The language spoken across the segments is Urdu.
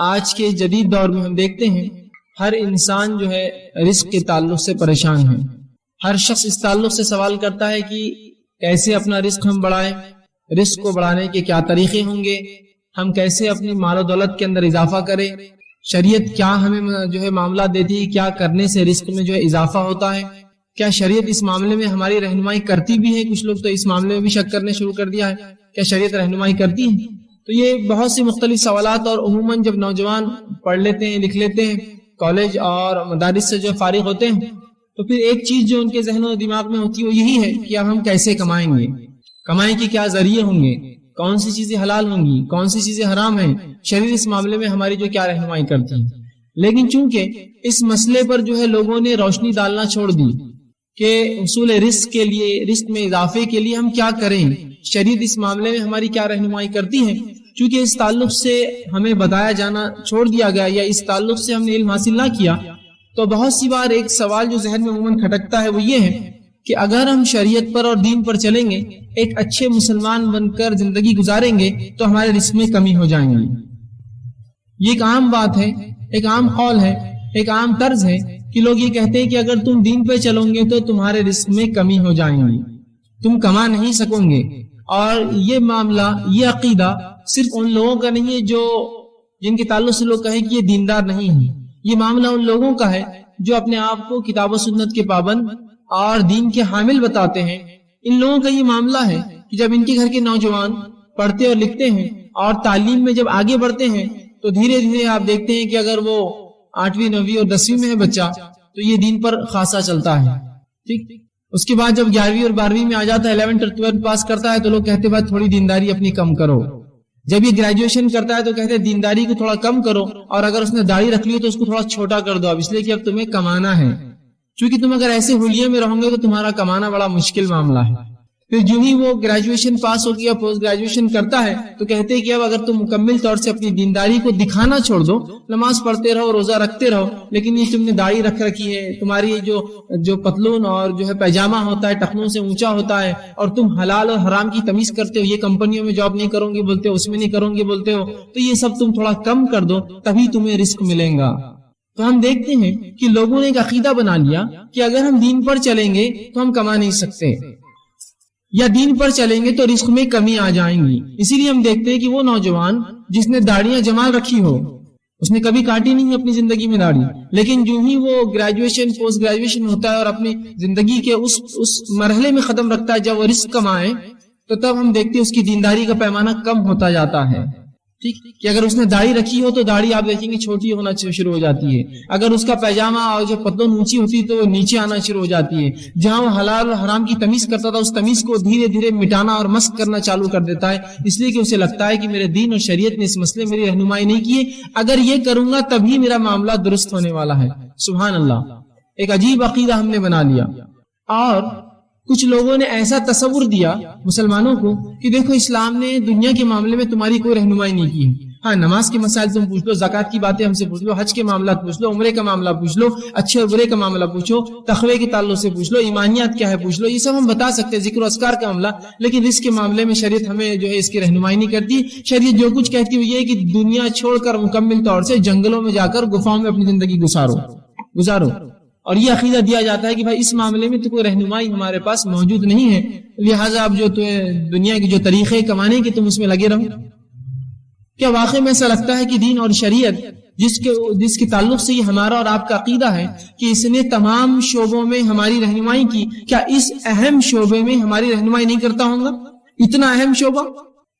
آج کے جدید دور میں ہم دیکھتے ہیں ہر انسان جو ہے رزق کے تعلق سے پریشان ہے. ہر شخص اس تعلق سے سوال کرتا ہے کہ کیسے اپنا رزق ہم بڑھائیں, رزق کو بڑھانے کے کیا طریقے ہوں گے, ہم کیسے اپنی مال و دولت کے اندر اضافہ کریں, شریعت کیا ہمیں جو ہے معاملات دیتی ہے, کیا کرنے سے رزق میں جو ہے اضافہ ہوتا ہے, کیا شریعت اس معاملے میں ہماری رہنمائی کرتی بھی ہے. کچھ لوگ تو اس معاملے میں بھی شک کرنے شروع کر دیا ہے, کیا شریعت رہنمائی کرتی ہے. تو یہ بہت سی مختلف سوالات, اور عموماً جب نوجوان پڑھ لیتے ہیں لکھ لیتے ہیں کالج اور مدارس سے جو فارغ ہوتے ہیں, تو پھر ایک چیز جو ان کے ذہن و دماغ میں ہوتی ہے وہ یہی ہے کہ اب ہم کیسے کمائیں گے, کمائی کے کیا ذریعے ہوں گے, کون سی چیزیں حلال ہوں گی, کون سی چیزیں حرام ہیں, شریعت اس معاملے میں ہماری جو کیا رہنمائی کرتی ہے. لیکن چونکہ اس مسئلے پر جو ہے لوگوں نے روشنی ڈالنا چھوڑ دی کہ حصول رزق کے لیے, رزق میں اضافے کے لیے ہم کیا کریں, شریعت اس معاملے میں ہماری کیا رہنمائی کرتی ہے, چونکہ اس تعلق سے ہمیں بتایا جانا چھوڑ دیا گیا یا اس تعلق سے ہم نے علم حاصل نہ کیا, تو بہت سی بار ایک سوال جو ذہن میں عموماً کھٹکتا ہے وہ یہ ہے کہ اگر ہم شریعت پر اور دین پر چلیں گے, ایک اچھے مسلمان بن کر زندگی گزاریں گے, تو ہمارے رزق میں کمی ہو جائیں گی. یہ ایک عام بات ہے, ایک عام قول ہے, ایک عام طرز ہے کہ لوگ یہ کہتے ہیں کہ اگر تم دین پہ چلو گے تو تمہارے رزق میں کمی ہو جائیں گی, تم کما نہیں سکو گے. اور یہ معاملہ, یہ عقیدہ صرف ان لوگوں کا نہیں ہے جو جن کے تعلق سے لوگ کہیں کہ یہ دیندار نہیں ہیں. یہ معاملہ ان لوگوں کا ہے جو اپنے آپ کو کتاب و سنت کے پابند اور دین کے حامل بتاتے ہیں. ان لوگوں کا یہ معاملہ ہے کہ جب ان کے گھر کے نوجوان پڑھتے اور لکھتے ہیں اور تعلیم میں جب آگے بڑھتے ہیں, تو دھیرے دھیرے آپ دیکھتے ہیں کہ اگر وہ 8ویں 9ویں اور 10ویں میں ہے بچہ, تو یہ دین پر خاصا چلتا ہے. ٹھیک, اس کے بعد جب 11ویں اور 12ویں میں آ جاتا ہے, 11 اور 12 پاس کرتا ہے, تو لوگ کہتے ہیں بھائی تھوڑی دینداری اپنی کم کرو. جب یہ گریجویشن کرتا ہے تو کہتے ہیں دینداری کو تھوڑا کم کرو, اور اگر اس نے داڑھی رکھ لی تو اس کو تھوڑا چھوٹا کر دو, اب اس لیے کہ اب تمہیں کمانا ہے. چونکہ تم اگر ایسے حلیے میں رہو گے تو تمہارا کمانا بڑا مشکل معاملہ ہے. پھر جو ہی وہ گریجویشن پاس ہو گیا, پوسٹ گریجویشن کرتا ہے, تو کہتے ہیں کہ اب اگر تم مکمل طور سے اپنی دینداری کو دکھانا چھوڑ دو, نماز پڑھتے رہو, روزہ رکھتے رہو, لیکن یہ تم نے داڑھی رکھ رکھی ہے, تمہاری جو پتلون اور جو ہے پیجامہ ہوتا ہے ٹخنوں سے اونچا ہوتا ہے, اور تم حلال اور حرام کی تمیز کرتے ہو, یہ کمپنیوں میں جاب نہیں کرو گے بولتے ہو, اس میں نہیں کرو گے بولتے ہو, تو یہ سب تم تھوڑا کم کر دو, تبھی تمہیں رزق ملے گا. تو ہم دیکھتے ہیں کہ لوگوں نے ایک عقیدہ بنا لیا کہ اگر ہم دین پر چلیں گے تو ہم کما نہیں سکتے, یا دین پر چلیں گے تو رزق میں کمی آ جائیں گی. اسی لیے ہم دیکھتے ہیں کہ وہ نوجوان جس نے داڑیاں جمال رکھی ہو, اس نے کبھی کاٹی نہیں اپنی زندگی میں داڑھی, لیکن جو ہی وہ گریجویشن پوسٹ گریجویشن ہوتا ہے اور اپنی زندگی کے اس مرحلے میں قدم رکھتا ہے جب وہ رزق کمائے, تو تب ہم دیکھتے ہیں اس کی دینداری کا پیمانہ کم ہوتا جاتا ہے. ٹھیک, کہ اگر اس نے داڑھی رکھی ہو تو داڑھی آپ دیکھیں گے چھوٹی ہونا شروع ہو جاتی ہے, اگر اس کا پیجامہ اور جو پتلون اونچی ہوتی ہے تو وہ نیچے آنا شروع ہو جاتی ہے. جہاں وہ حلال اور حرام کی تمیز کرتا تھا, اس تمیز کو دھیرے دھیرے مٹانا اور مسخ کرنا چالو کر دیتا ہے, اس لیے کہ اسے لگتا ہے کہ میرے دین اور شریعت نے اس مسئلے میری رہنمائی نہیں کی ہے, اگر یہ کروں گا تبھی میرا معاملہ درست ہونے والا ہے. سبحان اللہ, ایک عجیب عقیدہ ہم نے بنا لیا. اور کچھ لوگوں نے ایسا تصور دیا مسلمانوں کو کہ دیکھو اسلام نے دنیا کے معاملے میں تمہاری کوئی رہنمائی نہیں کی. ہاں, نماز کے مسائل تم پوچھ لو, زکات کی باتیں ہم سے پوچھ لو, حج کے معاملات پوچھ لو, عمرے کا معاملہ پوچھ لو, اچھے اور برے کا معاملہ پوچھو, تقوی کے تعلق سے پوچھ لو, ایمانیات کیا ہے پوچھ لو, یہ سب ہم بتا سکتے ہیں, ذکر و اذکار کا معاملہ. لیکن اس کے معاملے میں شریعت ہمیں جو ہے اس کی رہنمائی نہیں کرتی. شریعت جو کچھ کہتی ہے یہ ہے کہ دنیا چھوڑ کر مکمل طور سے جنگلوں میں جا کر گفاؤں میں اپنی زندگی گزارو. اور یہ عقیدہ دیا جاتا ہے کہ بھائی اس معاملے میں تو کوئی رہنمائی ہمارے پاس موجود نہیں ہے, لہٰذا اب جو دنیا کے جو طریقے کمانے کے تم اس میں لگے رہو. کیا واقعی میں ایسا لگتا ہے کہ دین اور شریعت جس کے تعلق سے یہ ہمارا اور آپ کا عقیدہ ہے کہ اس نے تمام شعبوں میں ہماری رہنمائی کی, کیا اس اہم شعبے میں ہماری رہنمائی نہیں کرتا ہوگا؟ اتنا اہم شعبہ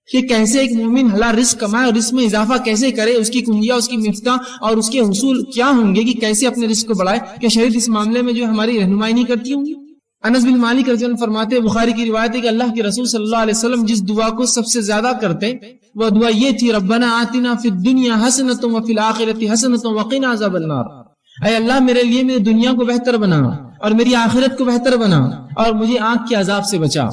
کہ کیسے ایک مومن حلال رزق کمائے اور رزق میں اضافہ کیسے کرے, اس کی کنجیاں, اس کی مفتاح اور اس کے حصول کیا ہوں گے, کہ کیسے اپنے رزق کو بڑھائے, کیا شریعت اس معاملے میں جو ہماری رہنمائی نہیں کرتی ہوں گی؟ انس بن مالک رضی اللہ عنہ فرماتے ہیں, بخاری کی روایت ہے کہ اللہ کے رسول صلی اللہ علیہ وسلم جس دعا کو سب سے زیادہ کرتے وہ دعا یہ تھی, ربنا آتنا فی الدنیا حسنۃ وفی الآخرۃ حسنۃ وقنا عذاب النار. اے اللہ میرے لیے میری دنیا کو بہتر بنا اور میری آخرت کو بہتر بنا اور مجھے آنکھ کے عذاب سے بچا.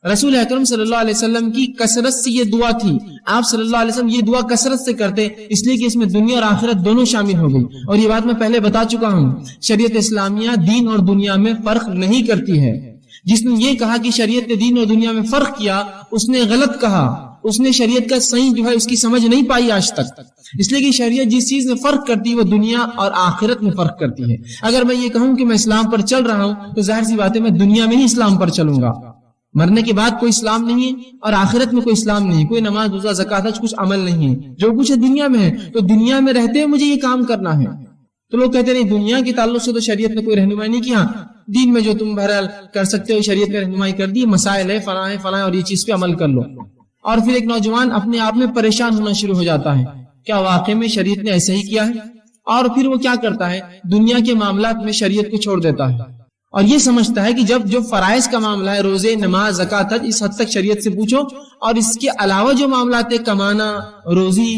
رسول اکرم صلی اللہ علیہ وسلم کی کثرت سے یہ دعا تھی, آپ صلی اللہ علیہ وسلم یہ دعا کثرت سے کرتے, اس لیے کہ اس میں دنیا اور آخرت دونوں شامل ہو گئی. اور یہ بات میں پہلے بتا چکا ہوں, شریعت اسلامیہ دین اور دنیا میں فرق نہیں کرتی ہے. جس نے یہ کہا کہ شریعت نے دین اور دنیا میں فرق کیا, اس نے غلط کہا. اس نے شریعت کا صحیح جو ہے اس کی سمجھ نہیں پائی آج تک، اس لیے کہ شریعت جس چیز میں فرق کرتی ہے وہ دنیا اور آخرت میں فرق کرتی ہے۔ اگر میں یہ کہوں کہ میں اسلام پر چل رہا ہوں تو ظاہر سی بات ہے میں دنیا میں ہی اسلام پر چلوں گا، مرنے کے بعد کوئی اسلام نہیں ہے اور آخرت میں کوئی اسلام نہیں ہے، کوئی نماز روزہ زکوٰۃ حج کچھ عمل نہیں ہے، جو کچھ ہے دنیا میں ہے، تو دنیا میں رہتے ہوئے مجھے یہ کام کرنا ہے۔ تو لوگ کہتے ہیں دنیا کے تعلق سے تو شریعت نے کوئی رہنمائی نہیں کیا، دین میں جو تم بہرحال کر سکتے ہو شریعت نے رہنمائی کر دی، مسائل ہے فلاں اور یہ چیز پہ عمل کر لو۔ اور پھر ایک نوجوان اپنے آپ میں پریشان ہونا شروع ہو جاتا ہے، کیا واقعی میں شریعت نے ایسا ہی کیا ہے؟ اور پھر وہ کیا کرتا ہے، دنیا کے معاملات میں شریعت کو چھوڑ دیتا ہے اور یہ سمجھتا ہے کہ جب جو فرائض کا معاملہ ہے، روزے نماز زکوٰۃ حج، اس حد تک شریعت سے پوچھو، اور اس کے علاوہ جو معاملات ہے کمانا روزی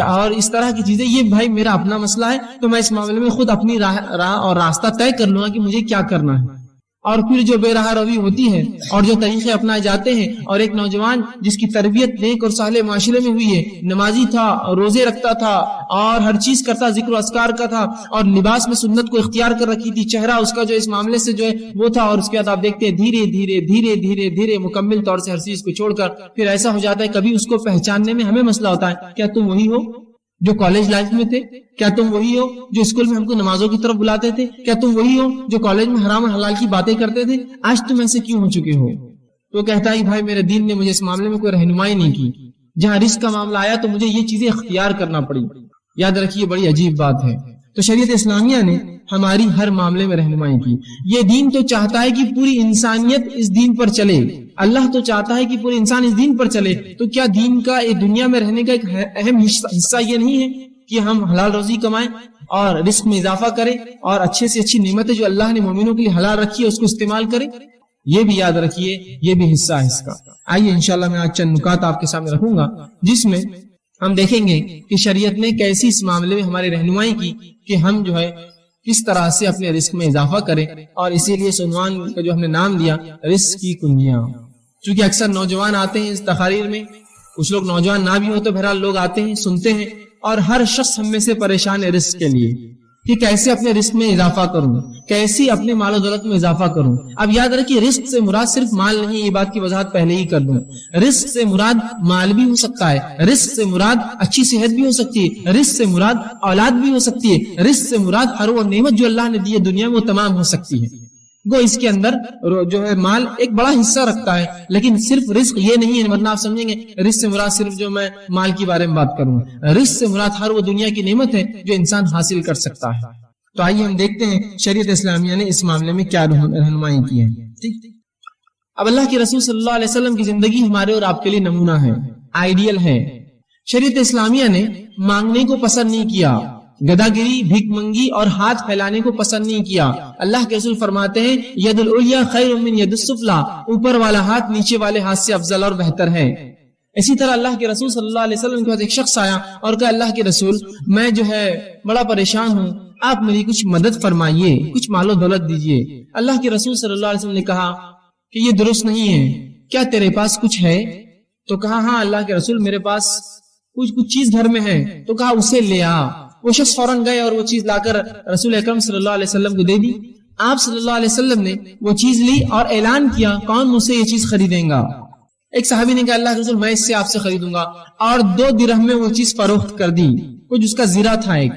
اور اس طرح کی چیزیں، یہ بھائی میرا اپنا مسئلہ ہے، تو میں اس معاملے میں خود اپنی راہ اور راستہ طے کر لوں گا کہ مجھے کیا کرنا ہے۔ اور پھر جو بے راہ روی ہوتی ہے اور جو طریقے اپنائے جاتے ہیں، اور ایک نوجوان جس کی تربیت نیک اور صالح معاشرے میں ہوئی ہے، نمازی تھا، روزے رکھتا تھا اور ہر چیز کرتا، ذکر و اذکار کا تھا، اور لباس میں سنت کو اختیار کر رکھی تھی، چہرہ اس کا جو اس معاملے سے جو ہے وہ تھا، اور اس کے بعد آپ دیکھتے ہیں دھیرے دھیرے دھیرے دھیرے دھیرے مکمل طور سے ہر چیز کو چھوڑ کر پھر ایسا ہو جاتا ہے، کبھی اس کو پہچاننے میں ہمیں مسئلہ ہوتا ہے، کیا تم وہی ہو جو کالج لائف میں تھے؟ کیا تم وہی ہو جو اسکول میں ہم کو نمازوں کی طرف بلاتے تھے؟ کیا تم وہی ہو جو کالج میں حرام اور حلال کی باتیں کرتے تھے؟ آج تم ایسے کیوں ہو چکے ہو؟ تو کہتا ہے کہ بھائی میرے دین نے مجھے اس معاملے میں کوئی رہنمائی نہیں کی، جہاں رزق کا معاملہ آیا تو مجھے یہ چیزیں اختیار کرنا پڑی۔ یاد رکھیے بڑی عجیب بات ہے، تو شریعت اسلامیہ نے ہماری ہر معاملے میں رہنمائی کی۔ یہ دین تو چاہتا ہے کہ پوری انسانیت اس دین پر چلے، اللہ تو چاہتا ہے کہ پورے انسان اس دین پر چلے، تو کیا دین کا دنیا میں رہنے کا ایک اہم حصہ یہ نہیں ہے کہ ہم حلال روزی کمائیں اور رزق میں اضافہ کریں اور اچھے سے اچھی نعمتیں جو اللہ نے مومنوں کے لیے حلال رکھی ہے اس کو استعمال کریں؟ یہ بھی یاد رکھیے، یہ بھی حصہ ہے اس کا۔ آئیے انشاءاللہ میں آج چند نکات آپ کے سامنے رکھوں گا جس میں ہم دیکھیں گے کہ شریعت نے کیسی اس معاملے میں ہماری رہنمائی کی کہ ہم جو ہے کس طرح سے اپنے رزق میں اضافہ کریں، اور اسی لیے اس عنوان کا جو ہم نے نام دیا رزق کی کنجیاں۔ چونکہ اکثر نوجوان آتے ہیں اس تقاریر میں، کچھ لوگ نوجوان نہ بھی ہو تو بہرحال لوگ آتے ہیں سنتے ہیں، اور ہر شخص ہم میں سے پریشان ہے رزق کے لیے کہ کیسے اپنے رزق میں اضافہ کروں، کیسے اپنے مال و دولت میں اضافہ کروں۔ اب یاد رکھیے رزق سے مراد صرف مال نہیں، یہ بات کی وضاحت پہلے ہی کر دوں۔ رزق سے مراد مال بھی ہو سکتا ہے، رزق سے مراد اچھی صحت بھی ہو سکتی ہے، رزق سے مراد اولاد بھی ہو سکتی ہے، رزق سے مراد ہر وہ نعمت جو اللہ نے دی ہے دنیا میں وہ تمام ہو سکتی ہے۔ وہ اس کے اندر جو ہے مال ایک بڑا حصہ رکھتا ہے، لیکن صرف رزق یہ نہیں ہے، ورنہ آپ سمجھیں گے رزق سے مراد صرف جو میں مال کے بارے میں بات کروں، رزق سے مراد ہر وہ دنیا کی نعمت ہے جو انسان حاصل کر سکتا ہے۔ تو آئیے ہم دیکھتے ہیں شریعت اسلامیہ نے اس معاملے میں کیا رہنمائی کی ہے۔ ٹھیک، اب اللہ کے رسول صلی اللہ علیہ وسلم کی زندگی ہمارے اور آپ کے لیے نمونہ ہے، آئیڈیل ہے۔ شریعت اسلامیہ نے مانگنے کو پسند نہیں کیا، گداگری، بھیک منگی اور ہاتھ پھیلانے کو پسند نہیں کیا۔ اللہ کے رسول فرماتے ہیں ید العلیٰ خیر من ید السفلیٰ، اوپر والا ہاتھ نیچے والے ہاتھ سے افضل اور بہتر ہے۔ اسی طرح اللہ کے رسول صلی اللہ علیہ وسلم کے پاس ایک شخص آیا اور کہا اللہ کے رسول میں جو ہے بڑا پریشان ہوں، آپ میری کچھ مدد فرمائیے، کچھ مال و دولت دیجیے۔ اللہ کے رسول صلی اللہ علیہ وسلم نے کہا کہ یہ درست نہیں ہے، کیا تیرے پاس کچھ ہے؟ تو کہا ہاں اللہ کے رسول میرے پاس کچھ چیز گھر میں ہے۔ تو کہا اسے لے آ۔ وہ شخص فوراً گئے اور وہ چیز لا کر رسول اکرم صلی اللہ علیہ وسلم کو دے دی۔ آپ صلی اللہ علیہ وسلم نے وہ چیز لی اور اعلان کیا کون مجھ سے یہ چیز خریدیں گا؟ ایک صحابی نے کہا اللہ کے رسول میں اس سے آپ سے خریدوں گا، اور 2 درہم میں وہ چیز فروخت کر دی، کچھ اس کا زیرہ تھا ایک۔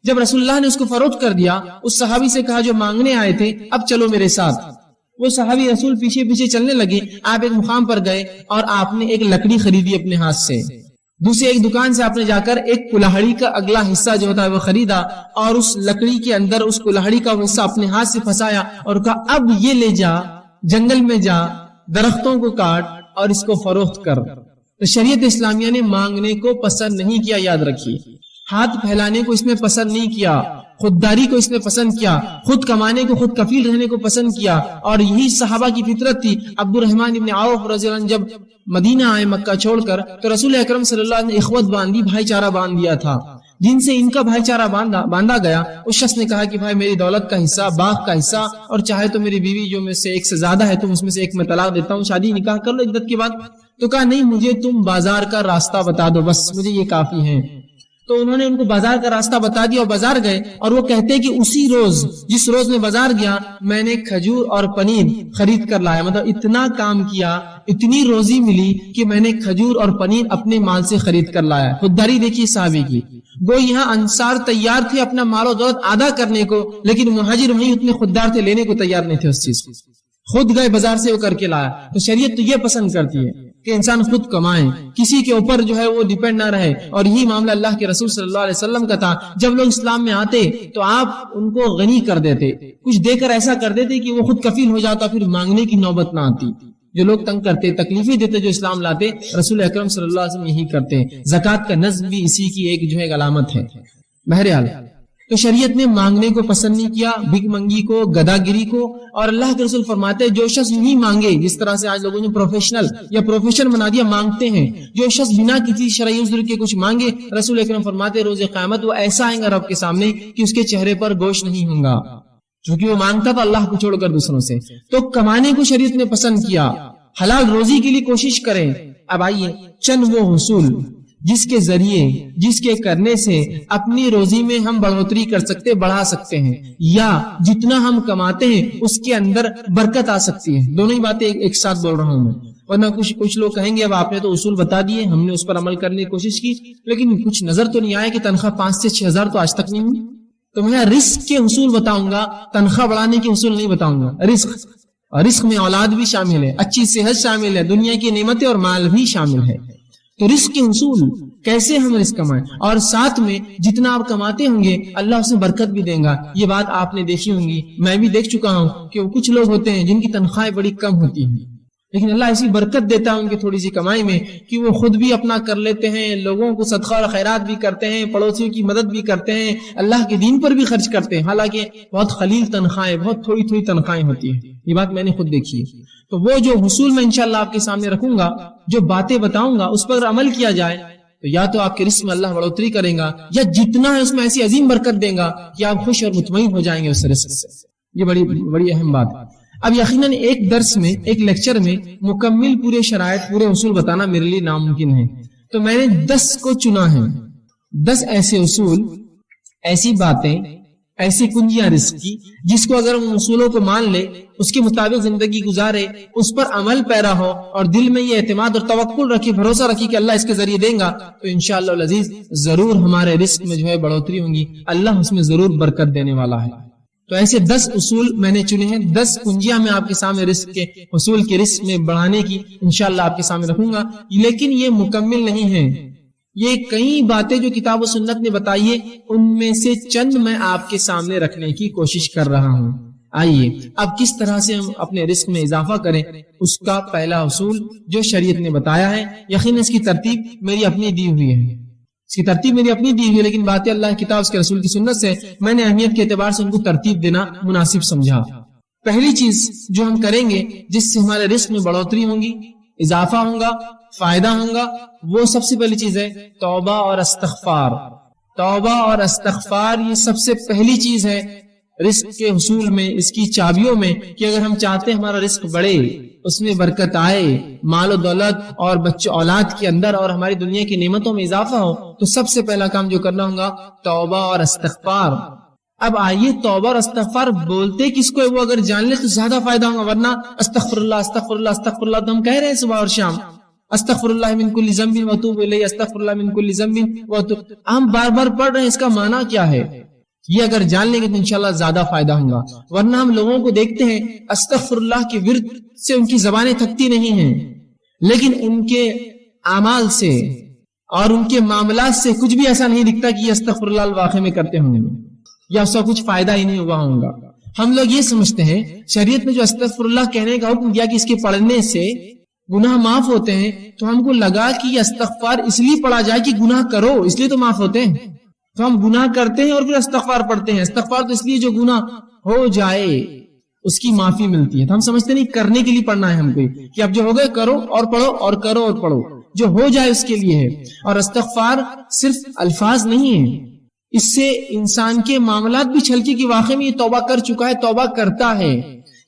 جب رسول اللہ نے اس کو فروخت کر دیا، اس صحابی سے کہا جو مانگنے آئے تھے اب چلو میرے ساتھ۔ وہ صحابی رسول پیچھے پیچھے چلنے لگے۔ آپ ایک مقام پر گئے اور آپ نے ایک لکڑی خریدی اپنے ہاتھ سے، دوسری ایک دکان سے آپ نے جا کر ایک کلاہڑی کا اگلا حصہ جو ہوتا ہے وہ خریدا، اور اس لکڑی کے اندر اس کلاہڑی کا وہ حصہ اپنے ہاتھ سے پھنسایا اور کہا اب یہ لے جا، جنگل میں جا، درختوں کو کاٹ اور اس کو فروخت کر۔ تو شریعت اسلامیہ نے مانگنے کو پسند نہیں کیا، یاد رکھیے، ہاتھ پھیلانے کو اس نے پسند نہیں کیا، خودداری کو اس نے پسند کیا، خود کمانے کو، خود کفیل رہنے کو پسند کیا، اور یہی صحابہ کی فطرت تھی۔ عبد الرحمن ابن عوف رضی اللہ عنہ جب مدینہ آئے مکہ چھوڑ کر، تو رسول اکرم صلی اللہ علیہ وسلم نے اخوت باندھی، بھائی چارہ باندھ دیا تھا، جن سے ان کا بھائی چارہ باندھا گیا۔ اس شخص نے کہا کہ بھائی میری دولت کا حصہ، باغ کا حصہ، اور چاہے تو میری بیوی جو میں سے ایک سے زیادہ ہے تم اس میں سے ایک میں طلاق دیتا ہوں، شادی نکاح کر لو عدت کے بعد۔ تو کہا نہیں، مجھے تم بازار کا راستہ بتا دو، بس مجھے یہ کافی ہے۔ تو انہوں نے ان کو بازار کا راستہ بتا دیا اور بازار گئے، اور وہ کہتے کہ اسی روز جس روز میں بازار گیا میں نے کھجور اور پنیر خرید کر لایا، مطلب اتنا کام کیا، اتنی روزی ملی کہ میں نے کھجور اور پنیر اپنے مال سے خرید کر لایا۔ خودداری دیکھیے صحابی کی، وہ یہاں انصار تیار تھے اپنا مال و دولت آدھا کرنے کو، لیکن مہاجر وہیں اتنے خوددار تھے، لینے کو تیار نہیں تھے اس چیز کو، خود گئے بازار سے وہ کر کے لایا۔ تو شریعت تو یہ پسند کرتی ہے کہ انسان خود کمائے، کسی کے اوپر جو ہے وہ ڈیپینڈ نہ رہے، اور یہی معاملہ اللہ کے رسول صلی اللہ علیہ وسلم کا تھا۔ جب لوگ اسلام میں آتے تو آپ ان کو غنی کر دیتے، کچھ دے کر ایسا کر دیتے کہ وہ خود کفیل ہو جاتا، پھر مانگنے کی نوبت نہ آتی۔ جو لوگ تنگ کرتے، تکلیفیں دیتے، جو اسلام لاتے، رسول اکرم صلی اللہ علیہ وسلم یہی کرتے۔ زکوٰۃ کا نظم بھی اسی کی ایک جو ہے علامت ہے۔ بہرحال تو شریعت نے مانگنے کو پسند نہیں کیا، بھیک منگی کو، گدا گری کو، اور اللہ کے رسول فرماتے جو شخص یوں ہی مانگے، جس طرح سے آج لوگوں نے پروفیشنل یا پروفیشن بنا دیا، مانگتے ہیں، جو شخص بنا کسی شرعی عذر کے کچھ مانگے، رسول اکرم فرماتے روز قیامت وہ ایسا آئے گا رب کے سامنے کہ اس کے چہرے پر گوشت نہیں ہوگا، چونکہ وہ مانگتا تھا اللہ کو چھوڑ کر دوسروں سے۔ تو کمانے کو شریعت نے پسند کیا، حلال روزی کے لیے کوشش کریں۔ اب آئیے چند وہ حصول جس کے ذریعے، جس کے کرنے سے اپنی روزی میں ہم بڑھوتری کر سکتے، بڑھا سکتے ہیں، یا جتنا ہم کماتے ہیں اس کے اندر برکت آ سکتی ہے۔ دونوں ہی باتیں ایک ساتھ بول رہا ہوں میں، ورنہ کچھ لوگ کہیں گے اب آپ نے تو اصول بتا دیے، ہم نے اس پر عمل کرنے کی کوشش کی، لیکن کچھ نظر تو نہیں آیا کہ تنخواہ 5 سے 6 ہزار تو آج تک نہیں ہوئی۔ تو میں رزق کے حصول بتاؤں گا، تنخواہ بڑھانے کے حصول نہیں بتاؤں گا۔ رزق میں اولاد بھی شامل ہے، اچھی صحت شامل ہے، دنیا کی نعمتیں اور مال بھی شامل ہے۔ تو رزق کے حصول کیسے ہم رزق کمائیں، اور ساتھ میں جتنا آپ کماتے ہوں گے اللہ اس میں برکت بھی دے گا۔ یہ بات آپ نے دیکھی ہوں گی، میں بھی دیکھ چکا ہوں کہ وہ کچھ لوگ ہوتے ہیں جن کی تنخواہیں بڑی کم ہوتی ہیں، لیکن اللہ ایسی برکت دیتا ہے ان کی تھوڑی سی کمائی میں کہ وہ خود بھی اپنا کر لیتے ہیں، لوگوں کو صدقہ اور خیرات بھی کرتے ہیں، پڑوسیوں کی مدد بھی کرتے ہیں، اللہ کے دین پر بھی خرچ کرتے ہیں، حالانکہ بہت قلیل تنخواہیں، بہت تھوڑی تھوڑی تنخواہیں ہوتی ہیں۔ یہ بات میں نے خود دیکھی ہے۔ تو وہ جو حصول میں انشاءاللہ آپ کے سامنے رکھوں گا، جو باتیں بتاؤں گا، اس پر عمل کیا جائے تو یا تو آپ کے رزق میں اللہ بڑھوتری کرے گا، یا جتنا ہے اس میں ایسی عظیم برکت دے گا کہ آپ خوش اور مطمئن ہو جائیں گے اس رزق سے۔ یہ بڑی اہم بات ہے۔ اب یقیناً ایک درس میں، ایک لیکچر میں مکمل پورے شرائط، پورے اصول بتانا میرے لیے ناممکن ہے، تو میں نے 10 کو چنا ہے، 10 ایسے اصول، ایسی باتیں، ایسی کنجیاں رزق کی جس کو اگر ہم اصولوں کو مان لے، اس کے مطابق زندگی گزارے، اس پر عمل پیرا ہو، اور دل میں یہ اعتماد اور توکل رکھے، بھروسہ رکھے کہ اللہ اس کے ذریعے دیں گا، تو انشاءاللہ العزیز ضرور ہمارے رزق میں جو ہے بڑھوتری ہوگی، اللہ اس میں ضرور برکت دینے والا ہے۔ تو ایسے 10 اصول میں نے چنے ہیں، 10 کنجیاں میں آپ کے سامنے رزق کے حصول کے رزق میں بڑھانے کی انشاءاللہ آپ کے سامنے رکھوں گا، لیکن یہ مکمل نہیں ہے۔ یہ کئی باتیں جو کتاب و سنت نے بتائی ہے، ان میں سے چند میں آپ کے سامنے رکھنے کی کوشش کر رہا ہوں۔ آئیے اب کس طرح سے ہم اپنے رزق میں اضافہ کریں، اس کا پہلا اصول جو شریعت نے بتایا ہے، یقیناً اس کی ترتیب میری اپنی دی ہوئی ہے، لیکن باتیں اللہ کی کتاب اس کے رسول کی سنت سے میں نے اہمیت کے اعتبار سے ان کو ترتیب دینا مناسب سمجھا۔ پہلی چیز جو ہم کریں گے جس سے ہمارے رزق میں بڑھوتری ہوگی، اضافہ ہوگا، فائدہ ہوگا، وہ سب سے پہلی چیز ہے توبہ اور استغفار۔ توبہ اور استغفار یہ سب سے پہلی چیز ہے رزق کے حصول میں، اس کی چابیوں میں، کہ اگر ہم چاہتے ہیں ہمارا رزق بڑھے، اس میں برکت آئے، مال و دولت اور بچے اولاد کے اندر اور ہماری دنیا کی نعمتوں میں اضافہ ہو، تو سب سے پہلا کام جو کرنا ہوگا توبہ اور استغفار۔ اب آئیے توبہ اور استغفار بولتے کس کو ہے، وہ اگر جان لے تو زیادہ فائدہ ہوگا، ورنہ استغفر اللہ استغفر اللہ استغفر اللہ تو ہم کہہ رہے ہیں صبح اور شام، استغفر اللہ من کل ذنب واتوب الیہ، استغفر اللہ من کل ذنب واتوب، ہم بار بار پڑھ رہے ہیں، اس کا معنی کیا ہے؟ یہ اگر جان لیں گے تو انشاءاللہ زیادہ فائدہ ہوگا۔ ورنہ ہم لوگوں کو دیکھتے ہیں استغفر اللہ کے ورد سے ان کی زبانیں تھکتی نہیں ہیں، لیکن ان کے اعمال سے اور ان کے معاملات سے کچھ بھی ایسا نہیں دکھتا کہ یہ استغفر اللہ واقعی میں کرتے ہوں گے، یا اس کا کچھ فائدہ ہی نہیں ہوا ہوگا۔ ہم لوگ یہ سمجھتے ہیں شریعت نے جو استغفر اللہ کہنے کا حکم دیا کہ اس کے پڑھنے سے گناہ معاف ہوتے ہیں، تو ہم کو لگا کہ یہ استغفار اس لیے پڑھا جائے کہ گناہ کرو، اس لیے تو معاف ہوتے ہیں، تو ہم گناہ کرتے ہیں اور پھر استغفار پڑھتے ہیں۔ استغفار تو اس لیے جو گناہ ہو جائے اس کی معافی ملتی ہے، تو ہم سمجھتے نہیں کرنے کے لیے پڑھنا ہے ہم کو، کہ اب جو ہو گئے کرو اور پڑھو اور کرو اور پڑھو، جو ہو جائے اس کے لیے ہے۔ اور استغفار صرف الفاظ نہیں ہے، اس سے انسان کے معاملات بھی چھلکے کہ واقعی میں یہ توبہ کر چکا ہے، توبہ کرتا ہے،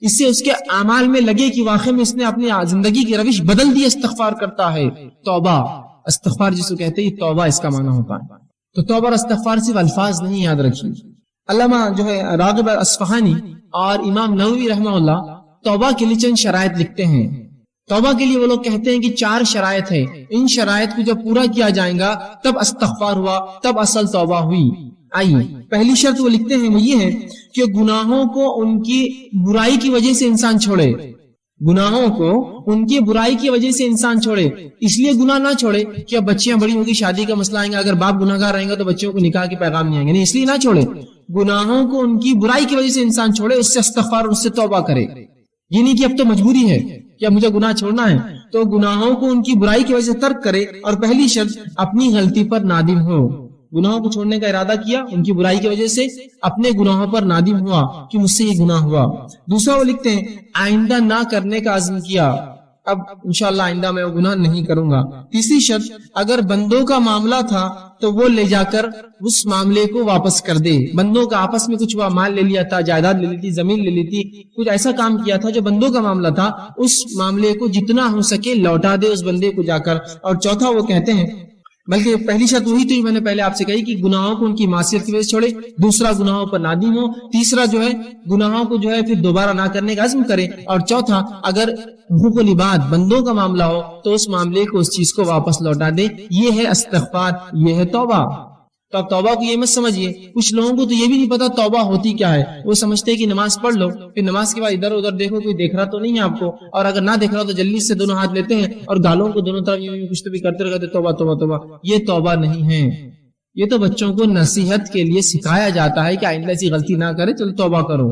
اس سے اس کے اعمال میں لگے کہ واقعی میں اس نے اپنی زندگی کی روش بدل دی، استغفار کرتا ہے۔ توبہ، استغفار جس کو کہتے ہیں، یہ توبہ اس کا معنی ہوتا ہے۔ تو توبہ اور استغفار صرف الفاظ نہیں، یاد رکھیے۔ علامہ جو ہے راغب اصفہانی اور امام نووی رحمہ اللہ توبہ کے لیے چند شرائط لکھتے ہیں۔ توبہ کے لیے وہ لوگ کہتے ہیں کہ 4 شرائط ہے، ان شرائط کو جب پورا کیا جائے گا تب استغفار ہوا، تب اصل توبہ ہوئی۔ آئیے پہلی شرط وہ لکھتے ہیں، وہ یہ ہے کہ گناہوں کو ان کی برائی کی وجہ سے انسان چھوڑے، گناہوں کو ان کی برائی کی وجہ سے انسان چھوڑے۔ اس لیے گناہ نہ چھوڑے کہ اب بچیاں بڑی ہوگی، شادی کا مسئلہ آئیں گا، اگر باپ گناہ گار رہیں گا تو بچوں کو نکاح کے پیغام نہیں آئیں گے، نہیں، اس لیے نہ چھوڑے۔ گناہوں کو ان کی برائی کی وجہ سے انسان چھوڑے، اس سے استغفار، اس سے توبہ کرے۔ یہ نہیں کہ اب تو مجبوری ہے کہ اب مجھے گناہ چھوڑنا ہے، تو گناہوں کو ان کی برائی کی وجہ سے ترک کرے۔ اور پہلی شرط اپنی غلطی پر نادم ہو، گناہوں کو چھوڑنے کا ارادہ کیا، ان کی برائی کی وجہ سے اپنے گناہوں پر نادم ہوا کہ مجھ سے یہ گناہ ہوا۔ دوسرا وہ لکھتے ہیں آئندہ نہ کرنے کا عزم کیا، اب انشاءاللہ آئندہ میں وہ گناہ نہیں کروں گا۔ تیسری شرط اگر بندوں کا معاملہ تھا تو وہ لے جا کر اس معاملے کو واپس کر دے۔ بندوں کا آپس میں کچھ مال لے لیا تھا، جائیداد لے لی تھی، زمین لے لی تھی، کچھ ایسا کام کیا تھا جو بندوں کا معاملہ تھا، اس معاملے کو جتنا ہو سکے لوٹا دے اس بندے کو جا کر۔ اور چوتھا وہ کہتے ہیں، بلکہ پہلی شرط وہی تھی میں نے پہلے آپ سے کہی کہ گناہوں کو ان کی معصیت کی وجہ سے چھوڑے، دوسرا گناہوں پر نادم ہو، تیسرا جو ہے گناہوں کو جو ہے پھر دوبارہ نہ کرنے کا عزم کرے، اور چوتھا اگر حقوق العباد بندوں کا معاملہ ہو تو اس معاملے کو، اس چیز کو واپس لوٹا دے۔ یہ ہے استغفار، یہ ہے توبہ۔ تو اب توبہ کو یہ مت سمجھیے، کچھ لوگوں کو تو یہ بھی نہیں پتا توبہ ہوتی کیا ہے، وہ سمجھتے ہیں کہ نماز پڑھ لو، پھر نماز کے بعد ادھر ادھر دیکھو کوئی دیکھ رہا تو نہیں ہے آپ کو، اور اگر نہ دیکھ رہا تو جلدی سے دونوں ہاتھ لیتے ہیں اور گالوں کو دونوں طرف یوں کچھ تو بھی کرتے رہتے، توبہ توبہ توبہ۔ یہ توبہ نہیں ہے، یہ تو بچوں کو نصیحت کے لیے سکھایا جاتا ہے کہ آئندہ ایسی غلطی نہ کرے، چلو توبہ کرو،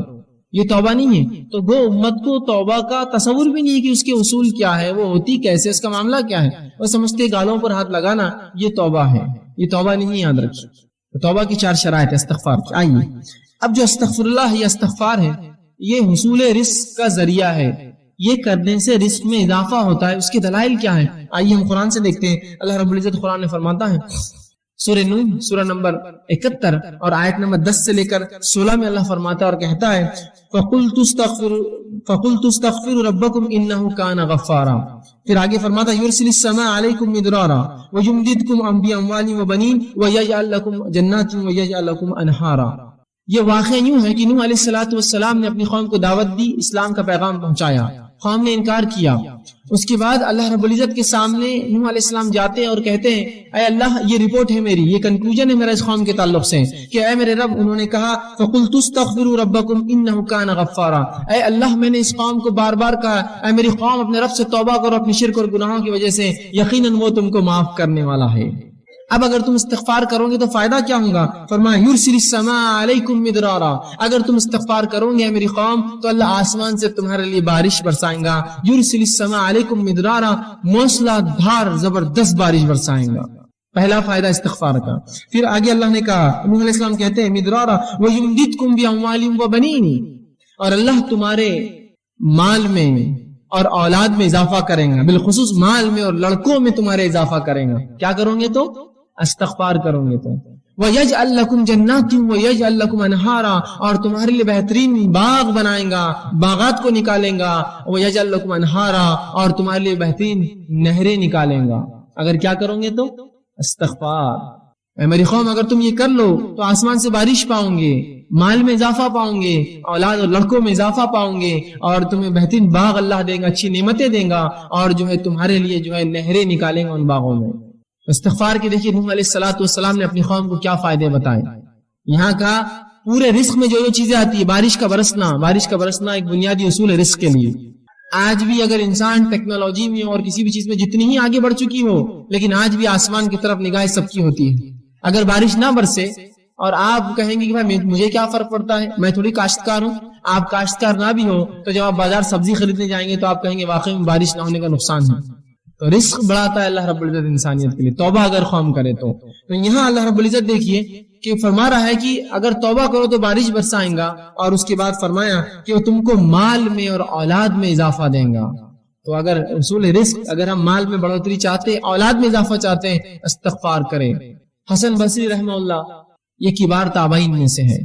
یہ توبہ نہیں ہے۔ تو وہ امت کو توبہ کا تصور بھی نہیں ہے کہ اس کے اصول کیا ہے، وہ ہوتی کیسے، اس کا معاملہ کیا ہے، وہ سمجھتے گالوں پر ہاتھ لگانا یہ توبہ ہے، یہ توبہ نہیں، یاد رکھیے۔ توبہ کی 4 شرائط استغفار کی۔ آئیے اب جو استغفر اللہ یا استغفار ہے، یہ حصول رزق کا ذریعہ ہے، یہ کرنے سے رزق میں اضافہ ہوتا ہے۔ اس کے دلائل کیا ہیں؟ آئیے ہم قرآن سے دیکھتے ہیں۔ اللہ رب العزت قرآن میں فرماتا ہے، سورہ نون سورہ نمبر 71 اور آیت نمبر 10 سے لے کر 16 میں اللہ فرماتا ہے اور کہتا ہے فَقُلْتُ اسْتَغْفِرُوا رَبَّكُمْ إِنَّهُ كَانَ غَفَّارًا۔ پھر آگے فرماتا ہے يُرْسِلِ السَّمَاءَ عَلَيْكُمْ مِدْرَارًا وَيُمْدِدْكُمْ بِأَمْوَالٍ وَبَنِينَ وَيَجْعَلْ لَكُمْ جَنَّاتٍ وَيَجْعَلْ لَكُمْ أَنْهَارًا۔ یہ واقعہ یوں ہے کہ نوح علیہ السلام نے اپنی قوم کو دعوت دی، اسلام کا پیغام پہنچایا، قوم نے انکار کیا۔ اس کے بعد اللہ رب العزت کے سامنے نوح علیہ السلام جاتے ہیں اور کہتے ہیں، اے اللہ یہ رپورٹ ہے میری، یہ کنکلوژن ہے میرا اس قوم کے تعلق سے کہ اے میرے رب، انہوں نے کہا فَقُلْتُ اسْتَغْفِرُوا رَبَّكُمْ إِنَّهُ كَانَ غَفَّارًا، اے اللہ میں نے اس قوم کو بار بار کہا، اے میری قوم اپنے رب سے توبہ کرو اپنی شرک اور گناہوں کی وجہ سے، یقیناً وہ تم کو معاف کرنے والا ہے۔ اب اگر تم استغفار کرو گے تو فائدہ کیا ہوگا؟ فرمایا یرسل السماء علیکم مدرارا، اگر تم استغفار کرو گے میری قوم تو اللہ آسمان سے تمہارے لیے بارش برسائیں گا۔ یرسل السماء علیکم مدرارا، موسلا دھار زبردست بارش برسائیں گا۔ پہلا فائدہ استغفار کا۔ پھر آگے اللہ نے کہا، نوح علیہ السلام کہتے ہیں مدرارا وَيُمْدِدْكُمْ بِأَمْوَالٍ وَبَنِينَ، اور اللہ تمہارے مال میں اور اولاد میں اضافہ کریں گا، بالخصوص مال میں اور لڑکوں میں تمہارے اضافہ کریں گا۔ کیا کرو گے تو؟ استغفار کرو گے تو۔ وَيَجْعَلْ لَكُمْ جَنَّاتٍ وَيَجْعَلْ لَكُمْ أَنْهَارًا، اور تمہارے لیے بہترین باغ بنائیں گا، باغات کو نکالیں گا۔ وَيَجْعَلْ لَكُمْ أَنْهَارًا، اور تمہارے لیے بہترین نہریں نکالیں گا۔ اگر کیا کرو گے تو؟ استغفار۔ اے میری قوم اگر تم یہ کر لو تو آسمان سے بارش پاؤں گے، مال میں اضافہ پاؤں گے، اولاد اور لڑکوں میں اضافہ پاؤں گے، اور تمہیں بہترین باغ اللہ دے گا، اچھی نعمتیں دے گا، اور جو ہے تمہارے لیے جو ہے نہریں نکالیں گا ان باغوں میں۔ استغفار کے دیکھیے نوح علیہ السلام نے اپنی قوم کو کیا فائدے بتائے۔ یہاں کا پورے رزق میں جو چیزیں آتی ہے، بارش کا برسنا ایک بنیادی اصول ہے رزق کے لیے۔ آج بھی اگر انسان ٹیکنالوجی میں اور کسی بھی چیز میں جتنی ہی آگے بڑھ چکی ہو، لیکن آج بھی آسمان کی طرف نگاہ سب کی ہوتی ہے۔ اگر بارش نہ برسے اور آپ کہیں گے کہ بھائی مجھے کیا فرق پڑتا ہے، میں تھوڑی کاشتکار ہوں، آپ کاشتکار نہ بھی ہو تو جب آپ بازار سبزی خریدنے جائیں گے تو آپ کہیں گے واقعی میں بارش نہ ہونے کا نقصان ہے۔ تو رزق بڑھاتا ہے اللہ رب العزت انسانیت کے لیے، توبہ اگر قوم کرے تو۔ یہاں اللہ رب العزت دیکھیے کہ فرما رہا ہے کہ اگر توبہ کرو تو بارش برسائیں گا، اور اس کے بعد فرمایا کہ وہ تم کو مال میں اور اولاد میں اضافہ دیں گا۔ تو اگر اصول رزق، اگر ہم مال میں بڑھوتری چاہتے ہیں، اولاد میں اضافہ چاہتے ہیں، استغفار کریں۔ حسن بصری رحمہ اللہ یہ کبار تابعین میں سے ہے،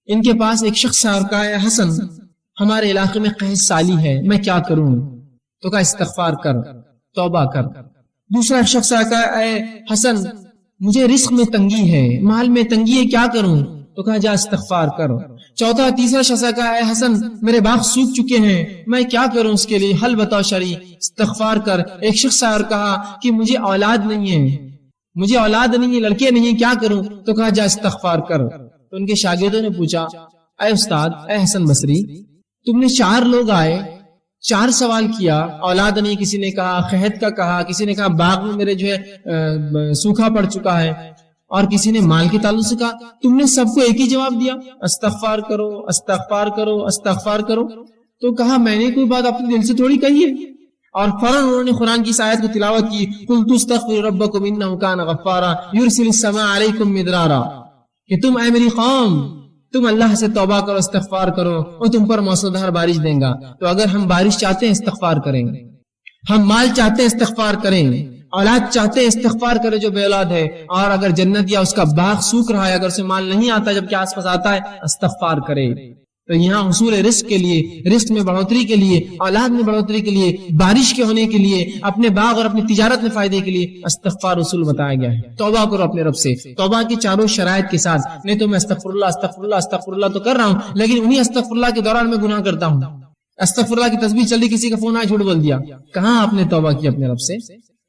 ان کے پاس ایک شخص آیا اور کہا اے حسن ہمارے علاقے میں قحط سالی ہے، میں کیا کروں؟ تو کہا استغفار کر، توبہ کر۔ دوسرا شخص آیا کہا اے حسن مجھے رزق میں تنگی ہے، مال میں تنگی ہے، کیا کروں؟ تو کہا جا استغفار کر۔ چوتھا تیسرا شخص کہا اے حسن میرے باغ سوکھ چکے ہیں، میں کیا کروں اس کے لیے، حل بتاؤ شرعی، استغفار کر۔ ایک شخص اور کہا کہ مجھے اولاد نہیں ہے، مجھے اولاد نہیں ہے، لڑکے نہیں ہیں، کیا کروں؟ تو کہا جا استغفار کر۔ تو ان کے شاگردوں نے پوچھا اے استاد، اے حسن بصری، تم نے 4 لوگ آئے، 4 سوال کیا، اولاد نہیں، کسی نے کہا قحط کا کہا، کسی نے کہا باغ میں میرے جو ہے سوکھا پڑ چکا ہے، اور کسی نے مال کے تعلق سے کہا، تم نے سب کو ایک ہی جواب دیا، استغفار کرو، استغفار کرو، استغفار کرو۔ تو کہا میں نے کوئی بات اپنے دل سے تھوڑی کہی ہے، اور فوراً انہوں نے قرآن کی اس آیت کو تلاوت کی، قُلْتُ اسْتَغْفِرُوا رَبَّكُمْ إِنَّهُ كَانَ غَفَّارًا يُرْسِلِ السَّمَاءَ عَلَيْكُمْ مِدْرَارًا، کہ تم اے میری قوم، تم اللہ سے توبہ کرو، استغفار کرو، اور تم پر موسلادھار بارش دیں گا۔ تو اگر ہم بارش چاہتے ہیں استغفار کریں، ہم مال چاہتے ہیں استغفار کریں، اولاد چاہتے ہیں استغفار کرے جو بے اولاد ہے، اور اگر جنت یا اس کا باغ سوکھ رہا ہے، اگر اسے مال نہیں آتا جبکہ آس پاس آتا ہے، استغفار کرے۔ تو یہاں حصول رزق کے لیے، رزق میں بڑھوتری کے لیے، اولاد میں بڑھوتری کے لیے، بارش کے ہونے کے لیے، اپنے باغ اور اپنی تجارت میں فائدے کے لیے استغفار اصول بتایا گیا ہے۔ توبہ کرو اپنے رب سے، توبہ کی چاروں شرائط کے ساتھ۔ نہیں تو میں استغفر اللہ استغفر اللہ استغفر اللہ تو کر رہا ہوں، لیکن انہی استغفر اللہ کے دوران میں گناہ کرتا ہوں۔ استغفر اللہ کی تسبیح چل رہی، کسی کا فون آیا جھوٹ بول دیا، کہاں آپ نے توبہ کی اپنے رب سے؟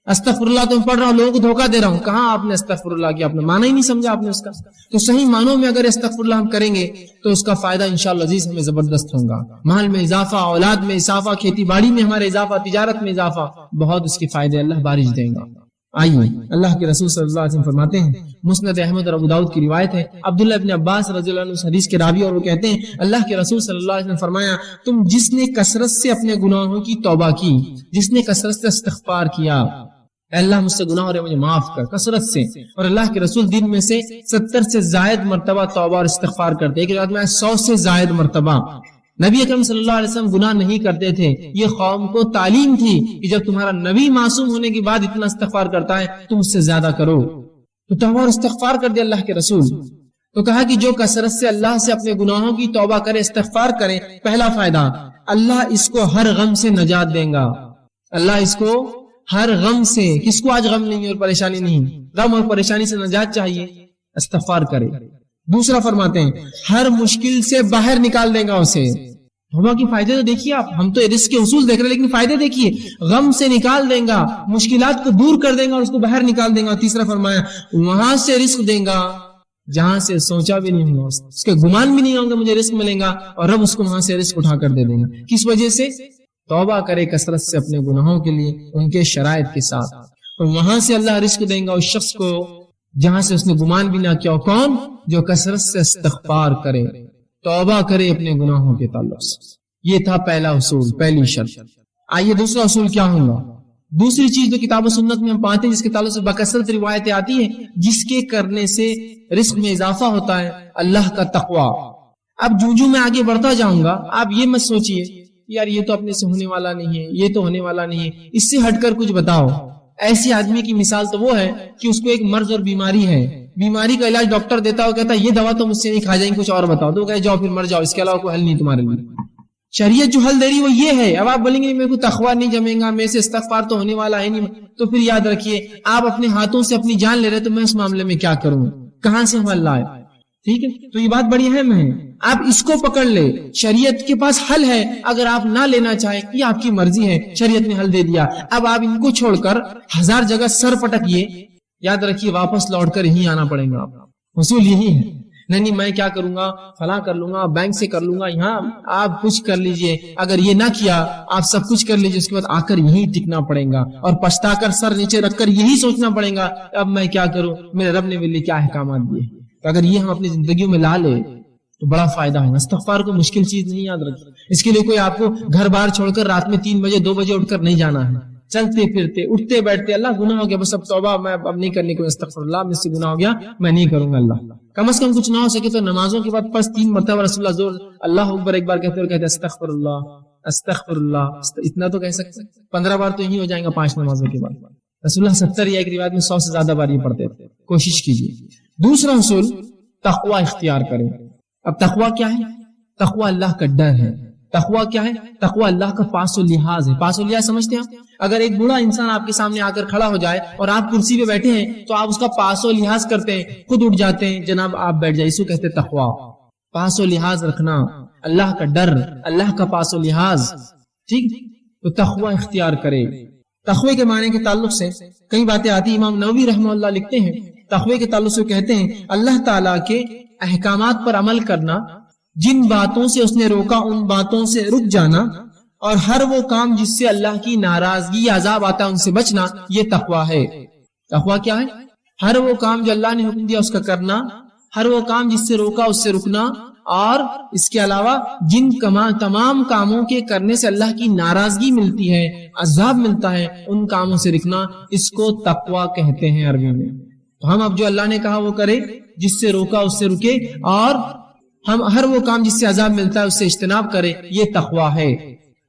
استغفر اللہ تو پڑھ رہا ہوں، لوگوں کو دھوکہ دے رہا ہوں، کہاں آپ نے استغفر اللہ کیا؟ آپ نے معنی ہی نہیں سمجھا آپ نے اس کا۔ تو صحیح معنوں میں اگر استغفر اللہ ہم کریں گے تو اس کا فائدہ انشاءاللہ عزیز ہمیں زبردست ہوگا، مال میں اضافہ، اولاد میں اضافہ، کھیتی باڑی میں ہمارے اضافہ، تجارت میں اضافہ، بہت اس کے فائدے اللہ بارش دیں گا۔ آئیے اللہ کے رسول صلی اللہ علیہ وسلم فرماتے ہیں، مسند احمد اور ابو داؤد کی روایت ہے، عبداللہ ابن عباس رضی اللہ عنہ اس حدیث کے راوی، اور وہ کہتے ہیں اللہ کے رسول صلی اللہ علیہ وسلم فرمایا، تم جس نے کثرت سے اپنے گناہوں کی توبہ کی، جس نے کثرت سے استغفار کیا، اے اللہ مجھ سے گناہ ہو رہے مجھے معاف کر، کثرت سے۔ اور اللہ کے رسول دن میں سے 70 سے زائد مرتبہ توبہ اور استغفار کرتے، ایک روایت میں 100 سے زائد مرتبہ۔ نبی اکرم صلی اللہ علیہ وسلم گناہ نہیں کرتے تھے، یہ قوم کو تعلیم تھی کہ جب تمہارا نبی معصوم ہونے کے بعد اتنا استغفار کرتا ہے تم اس سے زیادہ کرو۔ تو توبہ اور استغفار کر دیا اللہ کے رسول۔ تو کہا کہ جو کثرت سے اللہ سے اپنے گناہوں کی توبہ کرے، استغفار کرے، پہلا فائدہ اللہ اس کو ہر غم سے نجات دیں گا، اللہ اس کو ہر غم سے، کس کو آج غم نہیں اور پریشانی نہیں، غم اور پریشانی سے نجات چاہیے، استغفار کرے۔ دوسرا فرماتے ہیں ہر مشکل سے باہر نکال دیں گا اسے۔ توبہ کی فائدے تو دیکھیے آپ، ہم تو رزق کے اصول دیکھ رہے ہیں لیکن فائدے دیکھیے، غم سے نکال دیں گا، مشکلات کو دور کر دیں گا اور اس کو باہر نکال دیں گا۔ تیسرا فرمایا وہاں سے رزق دیں گا جہاں سے سوچا بھی نہیں ہوگا، اس کے گمان بھی نہیں ہوگا مجھے رزق ملے گا، اور رب اس کو وہاں سے رزق اٹھا کر دے دیں گا۔ کس وجہ سے؟ توبہ کرے کثرت سے اپنے گناہوں کے لیے، ان کے شرائط کے ساتھ، اور وہاں سے اللہ رزق دیں گا اس شخص کو جہاں سے اس نے گمان بھی نہ کیا۔ کون؟ جو کثرت سے استغفار کرے، توبہ کرے اپنے گناہوں کے تعلق سے۔ یہ تھا پہلا اصول، پہلی شرط۔ آئیے دوسرا اصول کیا ہوگا؟ دوسری چیز جو کتاب و سنت میں ہم پاتے ہیں جس کے تعلق سے بکثرت روایتیں آتی ہیں، جس کے کرنے سے رزق میں اضافہ ہوتا ہے، اللہ کا تقوی۔ اب جو میں آگے بڑھتا جاؤں گا، آپ یہ مت سوچئے یار یہ تو اپنے سے ہونے والا نہیں ہے، یہ تو ہونے والا نہیں ہے، اس سے ہٹ کر کچھ بتاؤ۔ ایسی آدمی کی مثال تو وہ ہے کہ اس کو ایک مرض اور بیماری ہے، بیماری کا علاج ڈاکٹر دیتا ہو، کہتا ہے یہ دوا تو مجھ سے نہیں کھا جائیں، کچھ اور بتاؤ، تو وہ کہے جاؤ پھر مر جاؤ، اس کے علاوہ کوئی حل نہیں تمہارے لیے۔ شریعت جو حل دے رہی وہ یہ ہے۔ اب آپ بولیں گے میرے کو تقویٰ نہیں جمے گا، میرے سے استغفار تو ہونے والا ہے نہیں، تو پھر یاد رکھیے آپ اپنے ہاتھوں سے اپنی جان لے رہے تو میں اس معاملے میں کیا کروں، کہاں سے ہم اللہ ہے؟ ٹھیک ہے، تو یہ بات بڑی اہم ہے، آپ اس کو پکڑ لے۔ شریعت کے پاس حل ہے، اگر آپ نہ لینا چاہیں یہ آپ کی مرضی ہے، شریعت نے حل دے دیا۔ اب آپ ان کو چھوڑ کر 1000 جگہ سر پٹکیے، یاد رکھیے واپس لوٹ کر یہی آنا پڑے گا۔ اصول یہی ہے، نہیں میں کیا کروں گا، فلاں کر لوں گا، بینک سے کر لوں گا، یہاں آپ کچھ کر لیجئے، اگر یہ نہ کیا آپ سب کچھ کر لیجئے، اس کے بعد آ کر یہی ٹکنا پڑے گا اور پچھتا کر سر نیچے رکھ کر یہی سوچنا پڑے گا اب میں کیا کروں، میرے رب نے میرے لیے کیا احکامات دیے۔ اگر یہ ہم اپنی زندگیوں میں لا لے تو بڑا فائدہ ہے۔ استغفار کو مشکل چیز نہیں، یاد رکھیں، اس کے لیے کوئی آپ کو گھر بار چھوڑ کر رات میں 3 بجے 2 بجے اٹھ کر نہیں جانا ہے، چلتے پھرتے اٹھتے بیٹھتے اللہ گناہ ہو گیا بس اب توبہ، میں اب نہیں کرنے کو، استغفر اللہ مجھ سے گناہ ہو گیا میں نہیں کروں گا، اللہ کم از کم کچھ نہ ہو سکے تو نمازوں کے بعد بس 3 مرتبہ رسول اللہ زور اللہ اکبر ایک بار کہتے اور کہتے استغفر اللہ استغفر اللہ، اتنا تو کہہ سکتے، 15 بار تو یہی ہو جائیں گا 5 نمازوں کے بعد۔ رسول اللہ 70 یا ایک روایت میں 100 سے زیادہ بار یہ پڑھتے تھے، کوشش کیجیے۔ دوسرا اصول تقوی اختیار کریں۔ اب تقوی کیا ہے؟ تقوی اللہ کا ڈر ہے، تقوی کیا ہے؟ تقوی اللہ کا پاس و لحاظ ہے. پاس و لحاظ سمجھتے ہیں آپ؟ اگر ایک بوڑھا انسان آپ کے سامنے آ کر کھڑا ہو جائے اور آپ کرسی پہ بیٹھے ہیں تو آپ اس کا پاس و لحاظ کرتے ہیں, خود اٹھ جاتے ہیں, جناب آپ بیٹھ جائیں. اس کو کہتے ہیں تقوی. پاس و لحاظ رکھنا, اللہ کا ڈر, اللہ کا پاس و لحاظ. ٹھیک, تو تقوی اختیار کرے. تقوی کے معنی کے تعلق سے کئی باتیں آتی. امام نووی رحمہ اللہ لکھتے ہیں تقوی کے تعلق سے کہتے ہیں اللہ تعالیٰ کے احکامات پر عمل کرنا, جن باتوں سے اس نے روکا ان باتوں سے رک جانا, اور ہر وہ کام جس سے اللہ کی ناراضگی یا عذاب آتا ہے ان سے بچنا, یہ تقوی ہے. تقوی کیا ہے؟ ہر وہ کام جو اللہ نے حکم دیا اس کا کرنا, ہر وہ کام جس سے روکا اس سے رکنا, اور اس کے علاوہ جن تمام کاموں کے کرنے سے اللہ کی ناراضگی ملتی ہے, عذاب ملتا ہے, ان کاموں سے رکنا. اس کو تقوی کہتے ہیں عربی میں. تو ہم اب جو اللہ نے کہا وہ کرے, جس سے روکا اس سے رکے, اور ہم ہر وہ کام جس سے عذاب ملتا ہے اس سے اجتناب کرے, یہ تقوی ہے.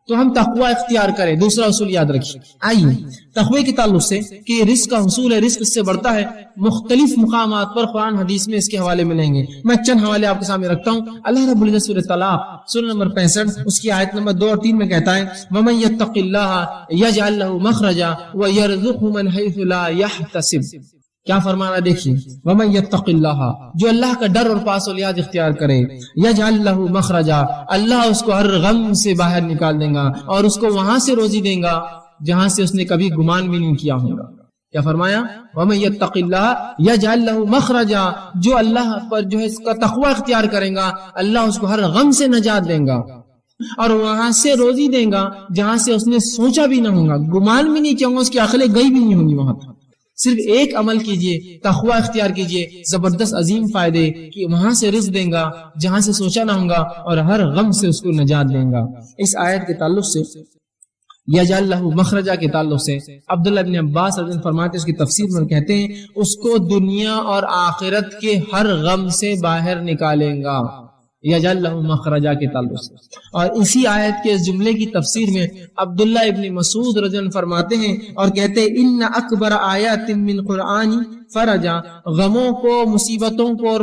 تو ہم تقوی اختیار کریں. دوسرا اصول یاد رکھیے. آئیے تقوی کے تعلق سے کہ یہ رزق کا حصول ہے, رزق اس سے بڑھتا ہے, مختلف مقامات پر قرآن حدیث میں اس کے حوالے ملیں گے. میں چند حوالے آپ کے سامنے رکھتا ہوں. اللہ رب العزت سورۃ طلاق سورہ نمبر 65 اس کی آیت نمبر 2 اور 3 میں کہتا ہے وَمَن يَتَّقِ اللَّهَ يَجْعَل لَّهُ مَخْرَجًا وَيَرْزُقْهُ مِنْ حَيْثُ لَا يَحْتَسِبُ. کیا فرمانا دیکھیے, وَمَن يَتَّقِ اللَّهَ, جو اللہ کا ڈر اور پاس و لحاظ اختیار کرے, يَجْعَل لَّهُ مَخْرَجًا, اللہ اس کو ہر غم سے باہر نکال دے گا اور اس کو وہاں سے روزی دے گا جہاں سے اس نے کبھی گمان بھی نہیں کیا ہوگا. کیا فرمایا؟ وَمَن يَتَّقِ اللَّهَ يَجْعَل لَّهُ مَخْرَجًا, جو اللہ پر جو ہے اس کا تقوی اختیار کرے گا اللہ اس کو ہر غم سے نجات دے گا اور وہاں سے روزی دے گا جہاں سے اس نے سوچا بھی نہ ہوگا, گمان بھی نہیں کیا ہوگا, اس کی عقلیں گئی بھی نہیں ہوں گی. وہاں صرف ایک عمل کیجئے, تقوی اختیار کیجئے, زبردست عظیم فائدے کہ وہاں سے رزق دیں گا جہاں سے سوچا نہ ہوگا اور ہر غم سے اس کو نجات دیں گا. اس آیت کے تعلق سے یجعل لہ مخرجا کے تعلق سے عبداللہ بن عباس رضی اللہ عنہ فرماتے ہیں, اس کی تفسیر میں کہتے ہیں اس کو دنیا اور آخرت کے ہر غم سے باہر نکالیں گا, یجعل لہ مخرجا کے تعلق سے. اور اسی آیت کے اس جملے کی تفسیر میں عبداللہ ابن مسعود رضی اللہ عنہ فرماتے ہیں اور کہتے ہیں ان اکبر آیات من قرآن فرجا, غموں کو, مصیبتوں کو اور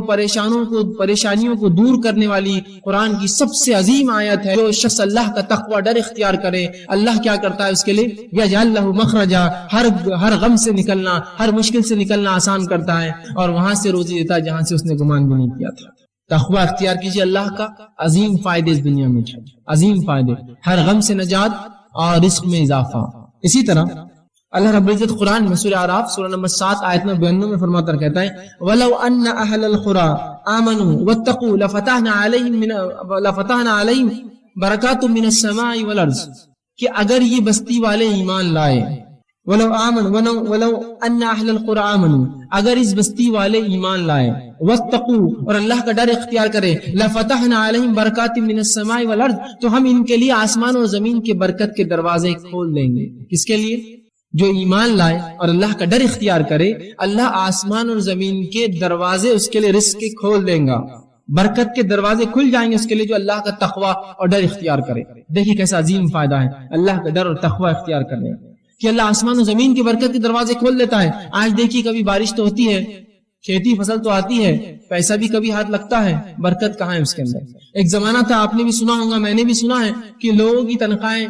پریشانیوں کو دور کرنے والی قرآن کی سب سے عظیم آیت ہے. جو شخص اللہ کا تقوی ڈر اختیار کرے اللہ کیا کرتا ہے اس کے لیے, یجعل لہ مخرجا, ہر غم سے نکلنا, ہر مشکل سے نکلنا آسان کرتا ہے اور وہاں سے روزی دیتا ہے جہاں سے اس نے گمان بھی نہیں کیا تھا. تقوی اختیار کیجئے, اللہ کا عظیم فائدے اس دنیا میں, عظیم فائدے, ہر غم سے نجات اور رزق میں اضافہ. اسی طرح اللہ رب العزت قرآن میں سورہ اعراف سورہ نمبر 7 آیت نمبر 92 میں فرماتا کہتا ہے وَلَوْ أَنَّ أَهْلَ الْقُرَىٰ آمَنُوا وَاتَّقُوا لَفَتَحْنَا عَلَيْهِمْ بَرَكَاتٌ مِّنَ السَّمَاءِ وَالْأَرْضِ, کہ اگر یہ بستی والے ایمان لائے, وَلَوْ أَنَّ أَهْلَ الْقُرَىٰ آمَنُوا, اگر اس بستی والے ایمان لائے, وَاتَّقُوا, اور اللہ کا ڈر اختیار کرے, لَفَتَحْنَا عَلَيْهِمْ بَرَكَاتٍ مِّنَ السَّمَاءِ وَالْأَرْضِ, تو ہم ان کے لیے آسمان اور زمین کے برکت کے دروازے کھول دیں گے. کس کے لیے؟ جو ایمان لائے اور اللہ کا ڈر اختیار کرے, اللہ آسمان اور زمین کے دروازے اس کے لیے رزق کے کھول دیں گا, برکت کے دروازے کھل جائیں گے اس کے لیے جو اللہ کا تقوی اور ڈر اختیار کرے. دیکھیے کیسا عظیم فائدہ ہے اللہ کا ڈر اور تقوی اختیار کرنے کہ اللہ آسمان و زمین کی برکت کے دروازے کھول دیتا ہے. آج دیکھیے کبھی بارش تو ہوتی ہے, کھیتی فصل تو آتی ہے, پیسہ بھی کبھی ہاتھ لگتا ہے, برکت کہاں ہے اس کے اندر. ایک زمانہ تھا, آپ نے بھی سنا ہوگا, میں نے بھی سنا ہے, کہ لوگوں کی تنخواہیں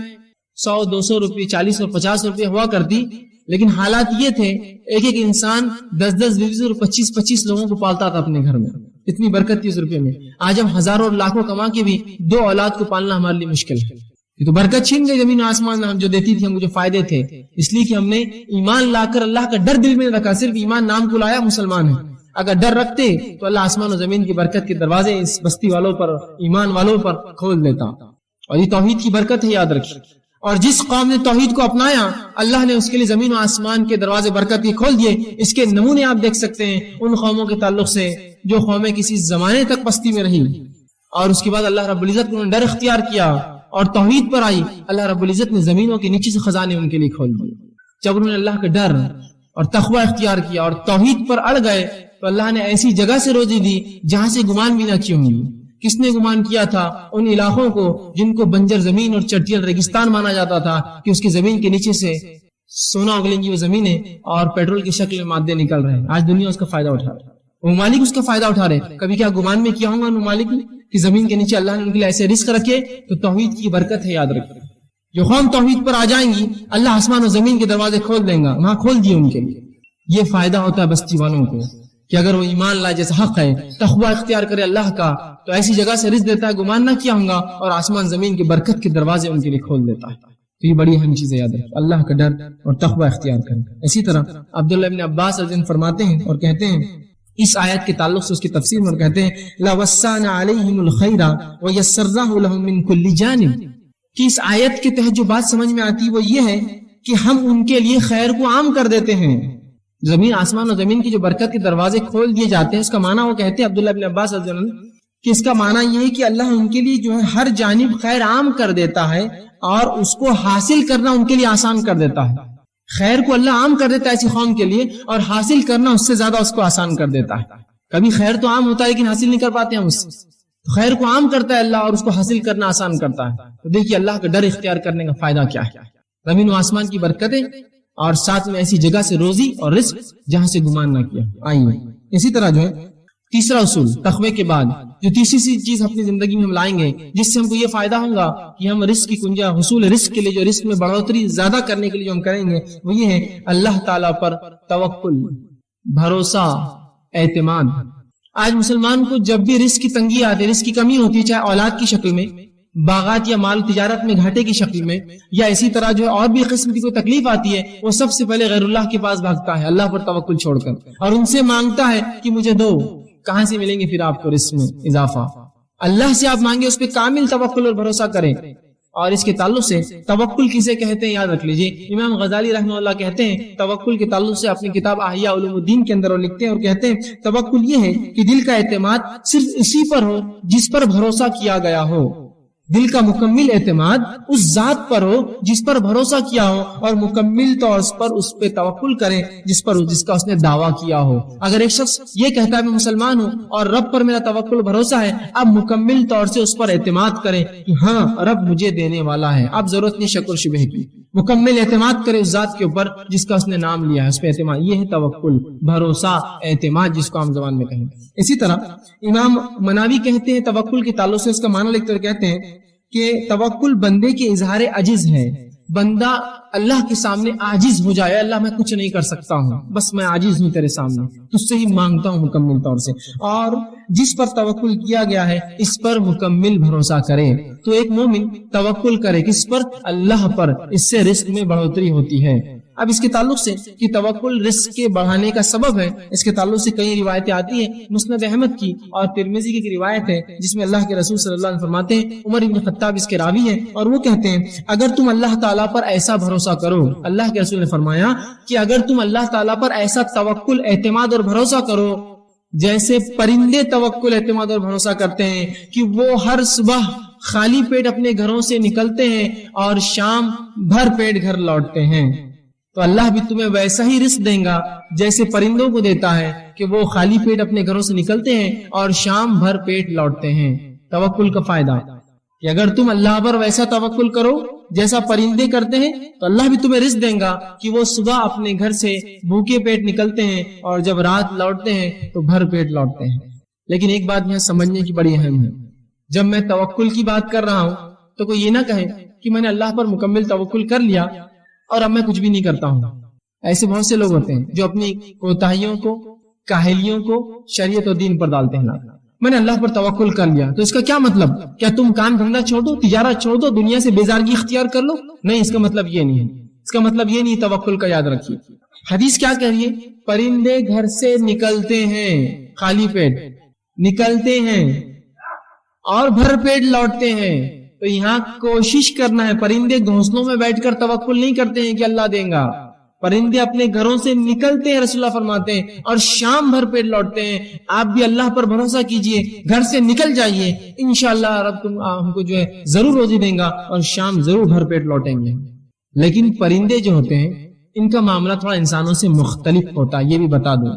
100-200 روپے, 40 اور 50 روپے ہوا کرتی, لیکن حالات یہ تھے ایک ایک انسان 10-10, 20 اور 25-25 لوگوں کو پالتا تھا اپنے گھر میں. اتنی برکت تھی اس روپے میں. آج ہم ہزاروں اور لاکھوں کما کے بھی 2 اولاد کو پالنا ہمارے لیے مشکل ہے. یہ تو برکت چھین گئی زمین آسمان ہم جو دیتی تھی, ہم جو فائدے تھے, اس لیے کہ ہم نے ایمان لا کر اللہ کا ڈر دل میں رکھا. صرف ایمان نام کو لایا, مسلمان ہے. اگر ڈر رکھتے تو اللہ آسمان و زمین کی برکت کے دروازے اس بستی والوں پر, ایمان والوں پر کھول دیتا. اور یہ توحید کی برکت ہے, یاد رکھیے. اور جس قوم نے توحید کو اپنایا اللہ نے اس کے لیے زمین و آسمان کے دروازے برکت کے کھول دیے. اس کے نمونے آپ دیکھ سکتے ہیں ان قوموں کے تعلق سے جو قومیں کسی زمانے تک پستی میں رہی اور اس کے بعد اللہ رب العزت کو ڈر اختیار کیا اور توحید پر آئی. اللہ رب العزت نے زمینوں کے نیچے سے خزانے ان کے لیے کھول دیے. جب انہوں نے اللہ کا ڈر اور تقوی اختیار کیا اور توحید پر اڑ گئے تو اللہ نے ایسی جگہ سے روزی دی جہاں سے گمان بھی نہ کی ہوں گی. کس نے گمان کیا تھا؟ ان علاقوں کو جن کو بنجر زمین اور چٹیل ریگستان مانا جاتا تھا کہ اس کی زمین کے نیچے سے سونا اگلیں گی وہ زمینیں اور پیٹرول کی شکل میں مادے نکل رہے ہیں. آج دنیا اس کا فائدہ اٹھا رہی ہے, ممالک اس کا فائدہ اٹھا رہے ہیں. کبھی کیا گمان میں کیا ہوں گا ان ممالک نے کہ زمین کے نیچے اللہ نے ان کے لیے ایسے رزق رکھے تو توحید کی برکت ہے، یاد رکھیں۔ جو قوم توحید پر آ جائیں گی اللہ آسمان و زمین کے دروازے کھول دیں گا، وہاں کھول دیے ان کے لیے۔ یہ فائدہ ہوتا ہے بستی والوں کو کہ اگر وہ ایمان لائے، جیسا حق ہے، تقوی اختیار کرے اللہ کا، تو ایسی جگہ سے رزق دیتا ہے گمان نہ کیا ہوں گا، اور آسمان زمین کی برکت کے دروازے ان کے لیے کھول دیتا ہے۔ تو یہ بڑی اہم چیز ہے، یاد رکھیں، اللہ کا ڈر اور تقوی اختیار کریں۔ اسی طرح عبداللہ ابن عباس رضی اللہ عنہ فرماتے ہیں اور کہتے ہیں اس آیت کے تعلق سے، اس کی تفسیر میں کہتے ہیں لَوَسَّعْنَا عَلَيْهِمُ الْخَيْرَ وَيَسَّرْنَاهُ لَهُم مِّن كُلِّ جَانِبٍ، کہ اس آیت کے تحت جو بات سمجھ میں آتی وہ یہ ہے کہ ہم ان کے لیے خیر کو عام کر دیتے ہیں۔ زمین آسمان اور زمین کی جو برکت کے دروازے کھول دیے جاتے ہیں، اس کا معنی وہ کہتے ہیں عبداللہ بن عباس رضی اللہ عنہ کہ اس کا معنی یہ ہے کہ اللہ ان کے لیے جو ہے ہر جانب خیر عام کر دیتا ہے اور اس کو حاصل کرنا ان کے لیے آسان کر دیتا ہے۔ خیر کو اللہ عام کر دیتا ہے ایسی قوم کے لیے، اور حاصل کرنا اس سے زیادہ اس کو آسان کر دیتا ہے۔ کبھی خیر تو عام ہوتا ہے لیکن حاصل نہیں کر پاتے ہم اس سے، خیر کو عام کرتا ہے اللہ اور اس کو حاصل کرنا آسان کرتا ہے۔ تو دیکھیے اللہ کا ڈر اختیار کرنے کا فائدہ کیا ہے، زمین و آسمان کی برکتیں اور ساتھ میں ایسی جگہ سے روزی اور رزق جہاں سے گمان نہ کیا۔ آئیے اسی طرح جو ہے تیسرا اصول تقوی کے بعد جو تیسری چیز اپنی زندگی میں ہم لائیں گے جس سے ہم کو یہ فائدہ ہوگا کہ ہم رزق کی کنجا حصول رزق کے لیے، جو رزق میں بڑھوتری زیادہ کرنے کے لیے جو ہم کریں گے وہ یہ ہے اللہ تعالیٰ پر توکل، بھروسہ، اعتماد۔ آج مسلمان کو جب بھی رزق کی تنگی آتی ہے، رزق کی کمی ہوتی ہے، چاہے اولاد کی شکل میں، باغات یا مال تجارت میں گھاٹے کی شکل میں، یا اسی طرح جو اور بھی قسم کی کوئی تکلیف آتی ہے، وہ سب سے پہلے غیر اللہ کے پاس بھاگتا ہے اللہ پر توکل چھوڑ کر، اور ان سے مانگتا ہے کہ مجھے دو۔ کہاں سے ملیں گے پھر آپ کو رزق میں اضافہ؟ اللہ سے آپ مانگے، اس پہ کامل توکل اور بھروسہ کریں۔ اور اس کے تعلق سے توکل کسے کہتے ہیں یاد رکھ لیجئے، امام غزالی رحمہ اللہ کہتے ہیں توکل کے تعلق سے اپنی کتاب احیاء علوم الدین کے اندر وہ لکھتے ہیں اور کہتے ہیں توکل یہ ہے کہ دل کا اعتماد صرف اسی پر ہو جس پر بھروسہ کیا گیا ہو، دل کا مکمل اعتماد اس ذات پر ہو جس پر بھروسہ کیا ہو، اور مکمل طور پر اس پہ توکل کرے جس کا اس نے دعویٰ کیا ہو۔ اگر ایک شخص یہ کہتا ہے میں مسلمان ہوں اور رب پر میرا توکل بھروسہ ہے، اب مکمل طور سے اس پر اعتماد کرے کہ ہاں رب مجھے دینے والا ہے، اب ضرورت نہیں شک و شبہ کی، مکمل اعتماد کرے اس ذات کے اوپر جس کا اس نے نام لیا ہے، اس پہ اعتماد۔ یہ ہے توکل، بھروسہ، اعتماد جس کو عام زبان میں کہیں۔ اسی طرح امام مناوی کہتے ہیں توکل کے تعلق سے اس کا معنی لکھ کر کہتے ہیں کہ توکل بندے کے اظہار عجز ہے، بندہ اللہ کے سامنے عاجز ہو جائے، اللہ میں کچھ نہیں کر سکتا ہوں، بس میں عاجز ہوں تیرے سامنے، تجھ سے ہی مانگتا ہوں مکمل طور سے، اور جس پر توکل کیا گیا ہے اس پر مکمل بھروسہ کرے۔ تو ایک مومن توکل کرے کس پر؟ اللہ پر، اس سے رزق میں بڑھوتری ہوتی ہے۔ اب اس کے تعلق سے کہ توکل رزق کے بڑھانے کا سبب ہے، اس کے تعلق سے کئی روایتیں آتی ہیں، مسند احمد کی اور ترمذی کی روایت ہے جس میں اللہ کے رسول صلی اللہ علیہ وسلم فرماتے ہیں، عمر بن خطاب اس کے راوی ہیں، اور وہ کہتے ہیں اگر تم اللہ تعالیٰ پر ایسا بھروسہ کرو، اللہ کے رسول نے فرمایا کہ اگر تم اللہ تعالیٰ پر ایسا توکل، اعتماد اور بھروسہ کرو جیسے پرندے توکل، اعتماد اور بھروسہ کرتے ہیں کہ وہ ہر صبح خالی پیٹ اپنے گھروں سے نکلتے ہیں اور شام بھر پیٹ گھر لوٹتے ہیں، تو اللہ بھی تمہیں ویسا ہی رزق دیں گا جیسے پرندوں کو دیتا ہے کہ وہ خالی پیٹ اپنے گھروں سے نکلتے ہیں اور شام بھر پیٹ لوٹتے ہیں۔ توکل کا فائدہ کہ اگر تم اللہ پر ویسا توکل کرو جیسا پرندے کرتے ہیں تو اللہ بھی تمہیں رزق دیں گا کہ وہ صبح اپنے گھر سے بھوکے پیٹ نکلتے ہیں اور جب رات لوٹتے ہیں تو بھر پیٹ لوٹتے ہیں۔ لیکن ایک بات یہاں سمجھنے کی بڑی اہم ہے، جب میں توکل کی بات کر رہا ہوں تو کوئی یہ نہ کہے کہ میں نے اللہ پر مکمل توکل کر لیا اور اب میں کچھ بھی نہیں کرتا ہوں۔ ایسے بہت سے لوگ ہوتے ہیں جو اپنی کوتاہیوں کو، کاہلیوں کو شریعت و دین پر ڈالتے ہیں، میں نے اللہ پر توکل کر لیا، تو اس کا کیا مطلب؟ کیا تم کام دھندا چھوڑ دو، تجارت چھوڑ دو، دنیا سے بیزارگی اختیار کر لو؟ نہیں، اس کا مطلب یہ نہیں ہے، اس کا مطلب یہ نہیں، توکل کا یاد رکھیے۔ حدیث کیا کہہ رہی ہے؟ پرندے گھر سے نکلتے ہیں خالی پیٹ، نکلتے ہیں اور بھر پیٹ لوٹتے ہیں، تو یہاں کوشش کرنا ہے۔ پرندے گھونسلوں میں بیٹھ کر توکل نہیں کرتے ہیں کہ اللہ دیں گا، پرندے اپنے گھروں سے نکلتے ہیں، رسول اللہ فرماتے ہیں، اور شام بھر پیٹ لوٹتے ہیں۔ آپ بھی اللہ پر بھروسہ کیجئے، گھر سے نکل جائیے، انشاءاللہ رب تم ہم کو جو ہے ضرور روزی دیں گا اور شام ضرور بھر پیٹ لوٹیں گے۔ لیکن پرندے جو ہوتے ہیں ان کا معاملہ تھوڑا انسانوں سے مختلف ہوتا ہے، یہ بھی بتا دوں۔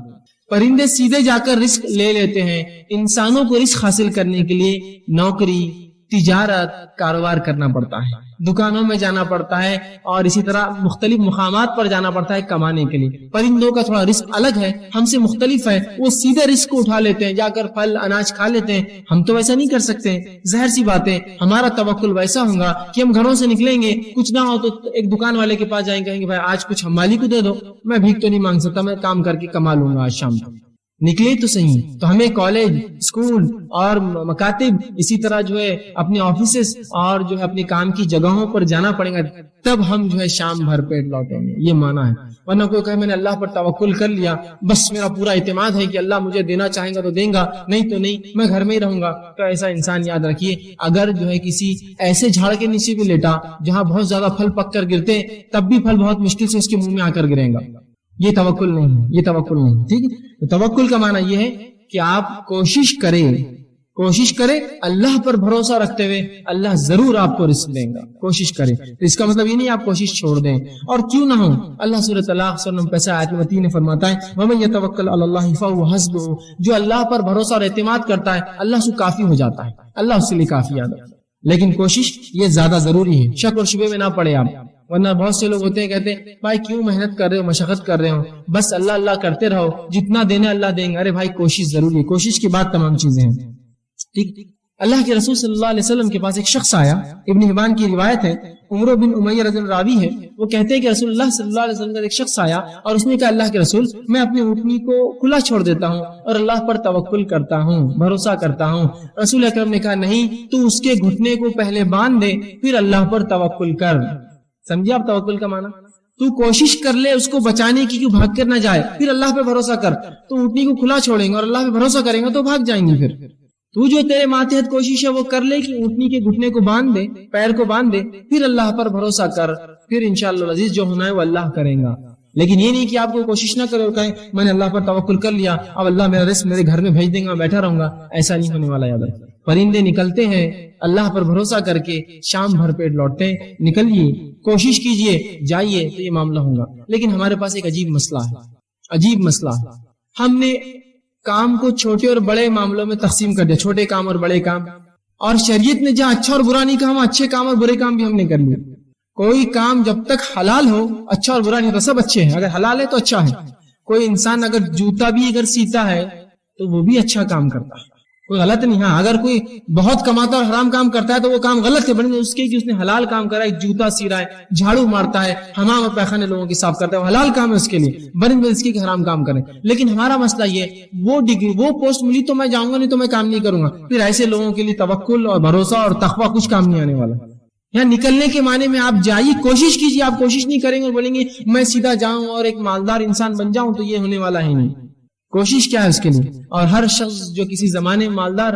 پرندے سیدھے جا کر رزق لے لیتے ہیں، انسانوں کو رزق حاصل کرنے کے لیے نوکری، تجارت کاروبار کرنا پڑتا ہے، دکانوں میں جانا پڑتا ہے، اور اسی طرح مختلف مقامات پر جانا پڑتا ہے کمانے کے لیے۔ پرندوں کا تھوڑا رزق الگ ہے، ہم سے مختلف ہے، وہ سیدھے رزق کو اٹھا لیتے ہیں، جا کر پھل اناج کھا لیتے ہیں، ہم تو ویسا نہیں کر سکتے۔ ظاہر سی بات ہے ہمارا توکل ویسا ہوگا کہ ہم گھروں سے نکلیں گے، کچھ نہ ہو تو ایک دکان والے کے پاس جائیں، کہیں گے بھائی آج کچھ ہم مالی کو دے دو، میں بھیک تو نہیں مانگ سکتا، میں کام کر کے کما لوں گا آج شام کو۔ نکلے تو صحیح، تو ہمیں کالج، اسکول اور مکاتب، اسی طرح جو ہے اپنے آفیسز اور جو ہے اپنے کام کی جگہوں پر جانا پڑے گا، تب ہم جو ہے شام بھر پیٹ لوٹیں گے، یہ مانا ہے۔ ورنہ کوئی کہے میں نے اللہ پر توکل کر لیا، بس میرا پورا اعتماد ہے کہ اللہ مجھے دینا چاہیں گا تو دیں گا، نہیں تو نہیں، میں گھر میں ہی رہوں گا، تو ایسا انسان یاد رکھیے اگر جو ہے کسی ایسے جھاڑ کے نیچے بھی لیٹا جہاں بہت زیادہ پھل پک کر گرتے، تب بھی پھل بہت مشکل سے اس کے منہ میں آ کر گرے گا، یہ توکل نہیں ہے، یہ توکل نہیں ہے، ٹھیک ہے۔ تو توکل کا معنی یہ ہے کہ آپ کوشش کریں اللہ پر بھروسہ رکھتے ہوئے، اللہ ضرور آپ کو رزق دیں گا، کوشش کریں۔ تو اس کا مطلب یہ نہیں آپ کوشش چھوڑ دیں، اور کیوں نہ ہو، اللہ سورۃ طلاق سورہ نمبر 5 آیت نمبر 3 میں فرماتا ہے وَمَن يَتَوَكَّلْ عَلَى اللَّهِ فَهُوَ حَسْبُهُ، جو اللہ پر بھروسہ اور اعتماد کرتا ہے اللہ سے کافی ہو جاتا ہے، اللہ اس کے لیے کافی ہے۔ لیکن کوشش یہ زیادہ ضروری ہے، شک اور شبے میں نہ پڑے آپ، ورنہ بہت سے لوگ ہوتے ہیں کہتے ہیں بھائی کیوں محنت کر رہے ہو، مشقت کر رہے ہو، بس اللہ اللہ کرتے رہو، جتنا دینا اللہ دیں گے۔ ارے بھائی کوشش ضروری ہے، کوشش کے بعد تمام چیزیں ہیں، ٹھیک۔ اللہ کے رسول صلی اللہ علیہ وسلم کے پاس ایک شخص آیا، ابن حبان کی روایت ہے، عمرو بن امیہ رضی اللہ راوی ہے، وہ کہتے ہیں کہ رسول اللہ صلی اللہ علیہ وسلم کا ایک شخص آیا اور اس نے کہا اللہ کے رسول میں اپنی اونٹنی کو کھلا چھوڑ دیتا ہوں اور اللہ پر توکل کرتا ہوں، بھروسہ کرتا ہوں۔ رسول اکرم نے کہا نہیں، تو اس کے گھٹنے کو پہلے باندھ دے پھر اللہ پر توکل کر۔ سمجھے آپ توکل کا معنی؟ تو کوشش کر لے اس کو بچانے کی، کیوں بھاگ کر نہ جائے، پھر اللہ پہ بھروسہ کر۔ تو اونٹنی کو کھلا چھوڑیں گے اور اللہ پہ بھروسہ کریں گے تو بھاگ جائیں گے۔ پھر تو جو تیرے ماتحت کوشش ہے وہ کر لے کہ اونٹنی کے گھٹنے کو باندھ دے، پیر کو باندھ دے، پھر اللہ پر بھروسہ کر، پھر انشاءاللہ العزیز جو ہونا ہے وہ اللہ کریں گا۔ لیکن یہ نہیں کہ آپ کو کوشش نہ کرے اور کہیں میں نے اللہ پر توکل کر لیا، اب اللہ میرا رزق میرے گھر میں بھیج دیں گا، بیٹھا رہوں گا، ایسا نہیں ہونے والا۔ یاد رکھیں پرندے نکلتے ہیں اللہ پر بھروسہ کر کے، شام بھر پیٹ لوٹتے ہیں، نکلیے، کوشش کیجئے، جائیے تو یہ معاملہ ہوگا۔ لیکن ہمارے پاس ایک عجیب مسئلہ ہے، ہم نے کام کو چھوٹے اور بڑے معاملوں میں تقسیم کر دیا، چھوٹے کام اور بڑے کام، اور شریعت نے جہاں اچھا اور برا نہیں کہا وہاں اچھے کام اور برے کام بھی ہم نے کر لیے۔ کوئی کام جب تک حلال ہو اچھا اور برا نہیں ہوتا، سب اچھے ہیں، اگر حلال ہے تو اچھا ہے۔ کوئی انسان اگر جوتا بھی اگر سیتا ہے تو وہ بھی اچھا کام کرتا ہے، کوئی غلط نہیں۔ ہاں اگر کوئی بہت کماتا اور حرام کام کرتا ہے تو وہ کام غلط ہے، بلکہ اس کے کہ اس نے حلال کام کرا ہے، جوتا سی رہا ہے، جھاڑو مارتا ہے، حمام اور پیخانے لوگوں کی صاف کرتا ہے، وہ حلال کام ہے اس کے لیے، بنسبت اس کی کہ حرام کام کریں۔ لیکن ہمارا مسئلہ یہ، وہ ڈگری وہ پوسٹ ملی تو میں جاؤں گا، نہیں تو میں کام نہیں کروں گا۔ پھر ایسے لوگوں کے لیے توکل اور بھروسہ اور تقویٰ کچھ کام نہیں آنے والا۔ یہاں نکلنے کے معنی میں آپ جائیے، کوشش کیجیے۔ آپ کوشش نہیں کریں گے اور بولیں گے میں سیدھا جاؤں اور ایک مالدار انسان بن جاؤں، تو یہ ہونے والا ہے نہیں۔ کوشش کیا ہے اس کے لیے، اور ہر شخص جو کسی زمانے میں مالدار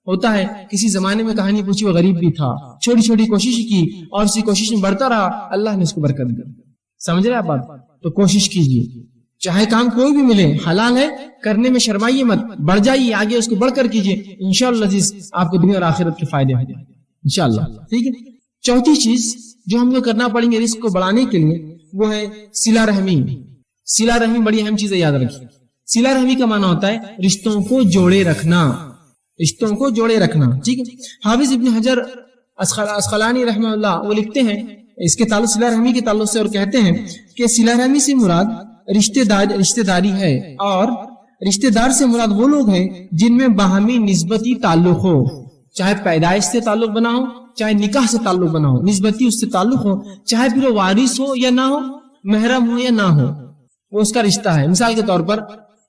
ہوتا ہے، کسی زمانے میں کہانی پوچھی وہ غریب بھی تھا، چھوٹی چھوٹی کوشش کی اور اسی کوشش میں بڑھتا رہا، اللہ نے اس کو برکت دی۔ سمجھ رہے آپ بات؟ تو کوشش کیجیے، چاہے کام کوئی بھی ملے، حلال ہے کرنے میں شرمائیے مت، بڑھ جائیے آگے، اس کو بڑھ کر کیجیے، انشاءاللہ عزیز آپ کو دنیا اور آخرت کے فائدے ہوں گے انشاءاللہ۔ ٹھیک ہے، چوتھی چیز جو ہم کو کرنا پڑیں گے رزق کو بڑھانے کے لیے وہ ہے صلہ رحمی۔ صلہ رحمی بڑی اہم چیز ہے، یاد رکھیے۔ صلہ رحمی کا معنی ہوتا ہے رشتوں کو جوڑے رکھنا، رشتوں کو جوڑے رکھنا۔ ٹھیک ہے، حافظ ابن حجر اسقلانی رحمہ اللہ وہ لکھتے ہیں اس کے تعلق صلہ رحمی کے تعلق سے، اور کہتے ہیں کہ صلہ رحمی سے مراد رشتہ داری ہے، اور رشتہ دار سے مراد وہ لوگ ہیں جن میں باہمی نسبتی تعلق ہو، چاہے پیدائش سے تعلق بنا ہو، چاہے نکاح سے تعلق بنا ہو، نسبتی اس سے تعلق ہو، چاہے پھر وہ وارث ہو یا نہ ہو، محرم ہو یا نہ ہو، وہ اس کا رشتہ ہے۔ مثال کے طور پر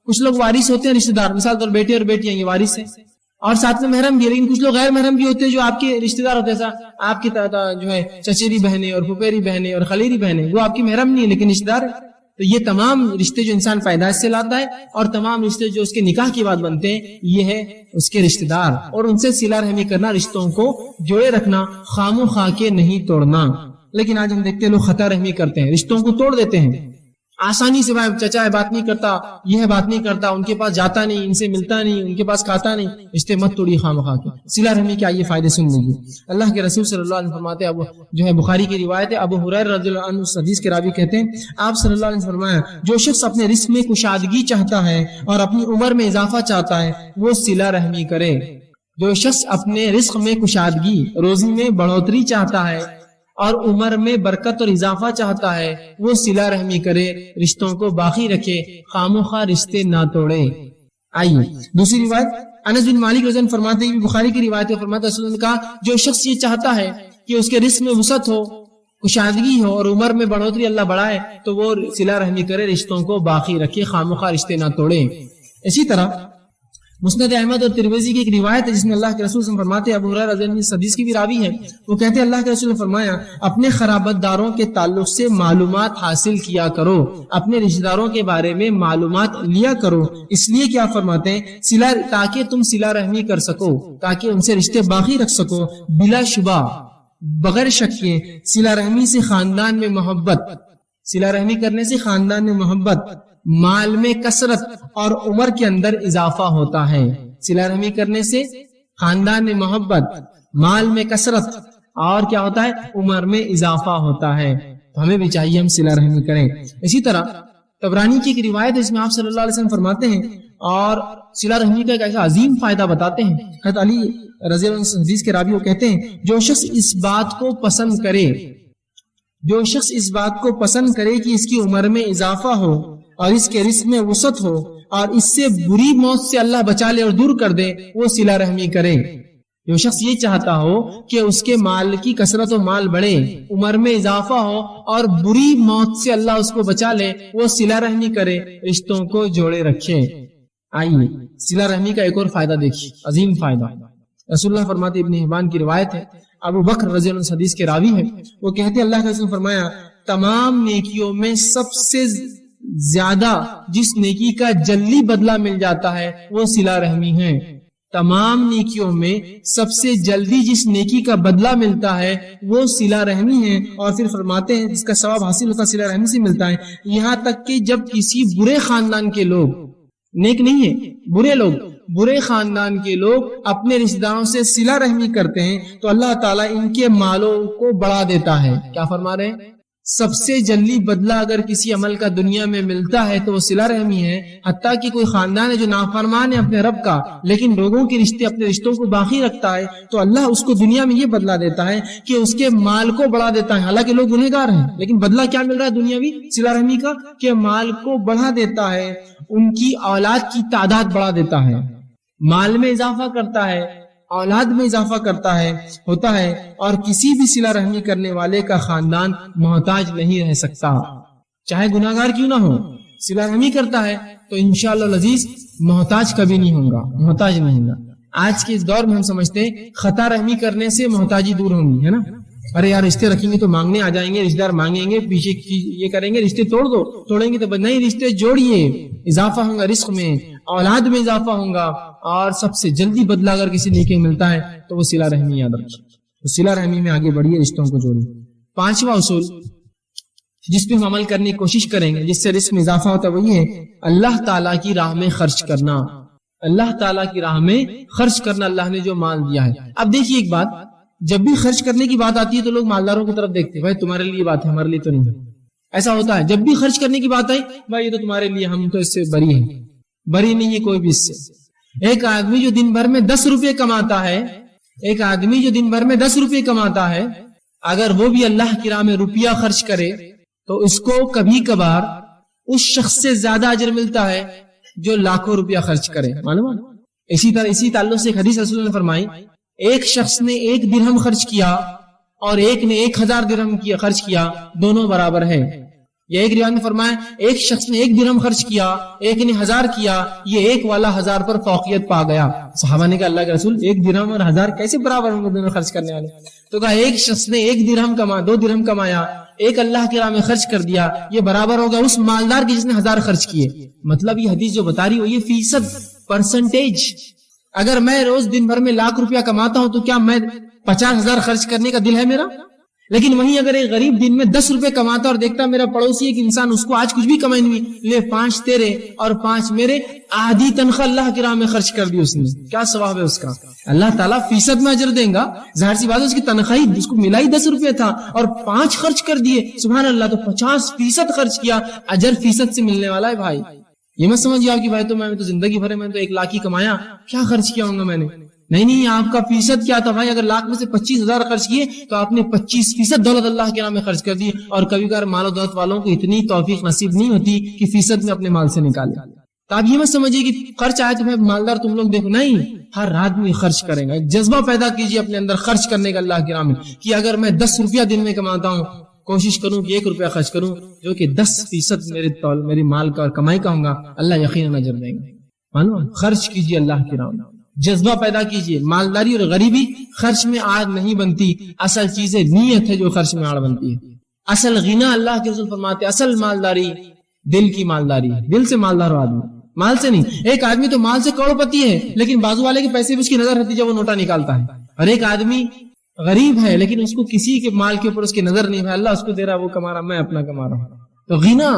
کچھ لوگ وارث ہوتے ہیں رشتہ دار، مثال طور بیٹے اور بیٹیاں یہ وارث ہیں، اور ساتھ میں محرم بھی ہے، لیکن کچھ لوگ غیر محرم بھی ہوتے ہیں جو آپ کے رشتہ دار ہوتے ہیں، آپ کی جو ہے چچیری بہنیں اور پھپھیری بہنیں اور خلیری بہنیں، وہ آپ کی محرم نہیں ہے لیکن رشتہ دار ہے۔ تو یہ تمام رشتے جو انسان پیدائش سے لاتا ہے اور تمام رشتے جو اس کے نکاح کی بات بنتے ہیں، یہ ہے اس کے رشتہ دار، اور ان سے صلہ رحمی کرنا، رشتوں کو جوڑے رکھنا، خام و خواہ کے نہیں توڑنا۔ لیکن آج ہم دیکھتے ہیں لوگ خطا رحمی کرتے ہیں، رشتوں کو توڑ دیتے ہیں آسانی سے، بھائی چچا ہے بات نہیں کرتا، یہ ہے بات نہیں کرتا، ان کے پاس جاتا نہیں، ان سے ملتا نہیں، ان کے پاس کھاتا نہیں، رشتے مت توڑی خام خواہ کے۔ صلہ رحمی کے آئیے فائدے سن لیجیے۔ اللہ کے رسول صلی اللہ علیہ وسلم فرماتے ہیں، جو ہے بخاری کی روایت ہے، ابو ہریرہ رضی اللہ عنہ اس حدیث کے راوی کہتے ہیں آپ صلی اللہ علیہ وسلم فرمایا جو شخص اپنے رزق میں کشادگی چاہتا ہے اور اپنی عمر میں اضافہ چاہتا ہے وہ صلہ رحمی کرے۔ جو شخص اپنے رزق میں کشادگی، روزی میں بڑھوتری چاہتا ہے اور عمر میں برکت اور اضافہ چاہتا ہے، وہ صلہ رحمی کرے، رشتوں کو باقی رکھے، خاموخواہ رشتے نہ توڑے۔ آئیے دوسری روایت، انس بن مالک رضی اللہ عنہ فرماتے ہیں، بخاری کی روایت ہے، فرماتے ہیں رسول اللہ نے کہا جو شخص یہ چاہتا ہے کہ اس کے رزق میں وسعت ہو، کشادگی ہو اور عمر میں بڑھوتری اللہ بڑھائے، تو وہ صلہ رحمی کرے، رشتوں کو باقی رکھے، خاموخواہ رشتے نہ توڑے۔ اسی طرح مسند احمد اور ترمذی کی ایک روایت ہے جس میں اللہ کے رسول صلی اللہ علیہ وسلم فرماتے ہیں، ابو ہریرہ رضی اللہ عنہ اس حدیث کی بھی راوی ہے، وہ کہتے ہیں اللہ کے رسول نے فرمایا اپنے خرابت داروں کے تعلق سے معلومات حاصل کیا کرو، اپنے رشتہ داروں کے بارے میں معلومات لیا کرو، اس لیے کیا فرماتے ہیں تاکہ تم صلہ رحمی کر سکو، تاکہ ان سے رشتے باقی رکھ سکو، بلا شبہ بغیر شک کے صلہ رحمی سے خاندان میں محبت، صلہ رحمی کرنے سے خاندان میں محبت، مال میں کثرت اور عمر کے اندر اضافہ ہوتا ہے۔ صلہ رحمی کرنے سے خاندان میں محبت، مال میں کثرت اور کیا ہوتا ہے؟ عمر میں اضافہ ہوتا ہے۔ تو ہمیں بھی چاہیے ہم صلہ رحمی کریں۔ اسی طرح طبرانی کی ایک روایت ہے جس میں آپ صلی اللہ علیہ وسلم فرماتے ہیں اور صلہ رحمی کا ایک ایسا عظیم فائدہ بتاتے ہیں، حضرت علی رضی اللہ عنہ حدیث کے راوی وہ کہتے ہیں جو شخص اس بات کو پسند کرے کہ اس کی عمر میں اضافہ ہو اور اس کے رزق میں وسعت ہو اور اس سے بری موت سے اللہ بچا لے اور دور کر دے، وہ صلہ رحمی کرے۔ جو شخص یہ چاہتا ہو کہ اس کے مال کی کثرت و مال بڑھے، عمر میں اضافہ ہو اور بری موت سے اللہ اس کو بچا لے، وہ صلہ رحمی کرے، رشتوں کو جوڑے رکھے۔ آئیے صلہ رحمی کا ایک اور فائدہ دیکھیے، عظیم فائدہ۔ رسول اللہ فرماتے، ابن حبان کی روایت ہے، ابو بکر رضی اللہ عنہ حدیث کے راوی ہیں، وہ کہتے ہیں اللہ کے رسول نے فرمایا تمام نیکیوں میں سب سے زیادہ جس نیکی کا جلدی بدلہ مل جاتا ہے وہ صلہ رحمی ہے۔ تمام نیکیوں میں سب سے جلدی جس نیکی کا بدلہ ملتا ہے وہ صلہ رحمی ہے، اور پھر فرماتے ہیں جس کا ثواب حاصل ہوتا ہے صلہ رحمی سے ملتا ہے، یہاں تک کہ جب کسی برے خاندان کے لوگ، نیک نہیں ہے، برے لوگ، برے خاندان کے لوگ اپنے رشتہ داروں سے صلہ رحمی کرتے ہیں تو اللہ تعالیٰ ان کے مالوں کو بڑھا دیتا ہے۔ کیا فرما رہے ہیں؟ سب سے جلدی بدلہ اگر کسی عمل کا دنیا میں ملتا ہے تو وہ صلہ رحمی ہے۔ حتیٰ کہ کوئی خاندان ہے جو نافرمان ہے اپنے رب کا لیکن لوگوں کے رشتے، اپنے رشتوں کو باقی رکھتا ہے، تو اللہ اس کو دنیا میں یہ بدلہ دیتا ہے کہ اس کے مال کو بڑھا دیتا ہے۔ حالانکہ لوگ گنہگار ہیں لیکن بدلہ کیا مل رہا ہے دنیاوی صلہ رحمی کا، کہ مال کو بڑھا دیتا ہے، ان کی اولاد کی تعداد بڑھا دیتا ہے، مال میں اضافہ کرتا ہے، اولاد میں اضافہ کرتا ہے، ہوتا ہے، اور کسی بھی صلہ رحمی کرنے والے کا خاندان محتاج نہیں رہ سکتا، چاہے گناہگار کیوں نہ ہو۔ صلہ رحمی کرتا ہے تو انشاءاللہ العزیز محتاج کبھی نہیں ہوگا، محتاج نہیں ہوگا۔ آج کے اس دور میں ہم سمجھتے ہیں خطا رحمی کرنے سے محتاجی دور ہوگی، ہے نا؟ ارے یار رشتے رکھیں گے تو مانگنے آ جائیں گے، رشتے دار مانگیں گے، پیچھے یہ کریں گے، رشتے توڑ دو، توڑیں گے تو نہیں، رشتے جوڑیے، اضافہ ہوگا رزق میں، اولاد میں اضافہ ہوگا، اور سب سے جلدی بدلہ اگر کسی نیکی ملتا ہے تو وہ صلہ رحمی یاد رکھیں۔ تو صلہ رحمی میں آگے بڑھیے، رشتوں کو جوڑیے۔ پانچواں اصول جس پہ ہم عمل کرنے کی کوشش کریں گے جس سے رزق میں اضافہ ہوتا ہے وہ یہ ہے اللہ تعالیٰ کی راہ میں خرچ کرنا۔ اللہ تعالیٰ کی راہ میں خرچ کرنا، اللہ نے جو مال دیا ہے۔ اب دیکھیے ایک بات، جب بھی خرچ کرنے کی بات آتی ہے تو لوگ مالداروں کی طرف دیکھتے ہیں، بھائی تمہارے لیے بات ہے، ہمارے لیے تو نہیں۔ ایسا ہوتا ہے، جب بھی خرچ کرنے کی بات آئی، بھائی یہ تو تمہارے لیے، ہم تو اس سے بری ہیں، بری نہیں ہے کوئی بھی اس سے۔ ایک آدمی جو دن بھر میں 10 روپے کماتا ہے، ایک آدمی جو دن بھر میں 10 روپے کماتا ہے، اگر وہ بھی اللہ کی راہ میں روپیہ خرچ کرے تو اس کو کبھی کبھار اس شخص سے زیادہ اجر ملتا ہے جو لاکھوں روپیہ خرچ کرے، معلوم ہے؟ اسی طرح اسی تعلق سے ایک حدیث رسول اللہ نے فرمائی، ایک شخص نے 1 درہم خرچ کیا اور ایک نے 1000 درہم خرچ کیا، دونوں برابر ہے۔ یا ایک روایت میں فرمایا ایک شخص نے 1 درہم خرچ کیا، ایک نے 1000 کیا، یہ ایک والا 1000 پر فوقیت پا گیا۔ صحابہ نے کہا اللہ کے رسول 1 درہم اور 1000 کیسے برابر ہوں گے دونوں خرچ کرنے والے؟ تو کہا ایک شخص نے 1 درہم کما، 2 درہم کمایا، ایک اللہ کی راہ میں خرچ کر دیا، یہ برابر ہوگا اس مالدار کی جس نے 1000 خرچ کیے۔ مطلب یہ حدیث جو بتا رہی ہو یہ فیصد، پرسنٹیج۔ اگر میں روز دن بھر میں 1,00,000 روپیہ کماتا ہوں تو کیا میں 50,000 خرچ کرنے کا دل ہے میرا؟ لیکن وہیں اگر ایک غریب دن میں 10 روپے کماتا اور دیکھتا میرا پڑوسی ایک انسان، اس کو آج کچھ بھی کمائی نہیں، لے 5 تیرے اور 5 میرے، آدھی تنخواہ اللہ کی راہ میں خرچ کر دی اس نے، کیا ثواب ہے اس کا؟ اللہ تعالیٰ فیصد میں اجر دیں گا، ظاہر سی بات ہے اس کی تنخواہی اس کو ملا ہی 10 روپے تھا اور 5 خرچ کر دیے، سبحان اللہ، تو 50% خرچ کیا، اجر فیصد سے ملنے والا ہے بھائی۔ یہ مت سمجھیے آپ کی بھائی تو میں تو زندگی بھر میں تو 1 لاکھ ہی کمایا، کیا خرچ کیا ہوں گا میں نے؟ نہیں آپ کا فیصد کیا تھا بھائی؟ اگر لاکھ میں سے 25,000 خرچ کیے تو آپ نے 25% دولت اللہ کے نام میں خرچ کر دی. اور کبھی کبھار مال و دولت والوں کو اتنی توفیق نصیب نہیں ہوتی کہ فیصد میں اپنے مال سے نکالے. تو آپ یہ مت سمجھیے کہ خرچ آئے تو میں مالدار تم لوگ دیکھو، نہیں، ہر آدمی خرچ کرے گا. ایک جذبہ پیدا کیجیے اپنے اندر خرچ کرنے کا اللہ کے نام میں، کہ اگر میں 10 روپیہ دن میں کماتا ہوں، کوشش کروں کہ 1 روپیہ خرچ کروں جو کہ 10% میری مال کا اور کمائی کا ہوں گا. اللہ یقیناً اجر دیں گے. معلوم، خرچ کیجیے اللہ کے نام میں، جذبہ پیدا کیجیے. مالداری اور غریبی خرچ میں آڑ نہیں بنتی، اصل چیز نیت ہے جو خرچ میں آڑ بنتی ہے. اصل غنا اللہ کے رسول فرماتے اصل مالداری دل کی مالداری، دل سے مالدار آدمی، مال سے نہیں. ایک آدمی تو مال سے کروڑ پتی ہے لیکن بازو والے کے پیسے بھی اس کی نظر رہتی جب وہ نوٹا نکالتا ہے. اور ایک آدمی غریب ہے لیکن اس کو کسی کے مال کے اوپر اس کی نظر نہیں ہے، اللہ اس کو دے رہا، وہ کما رہا، میں اپنا کما رہا ہوں. تو غنا،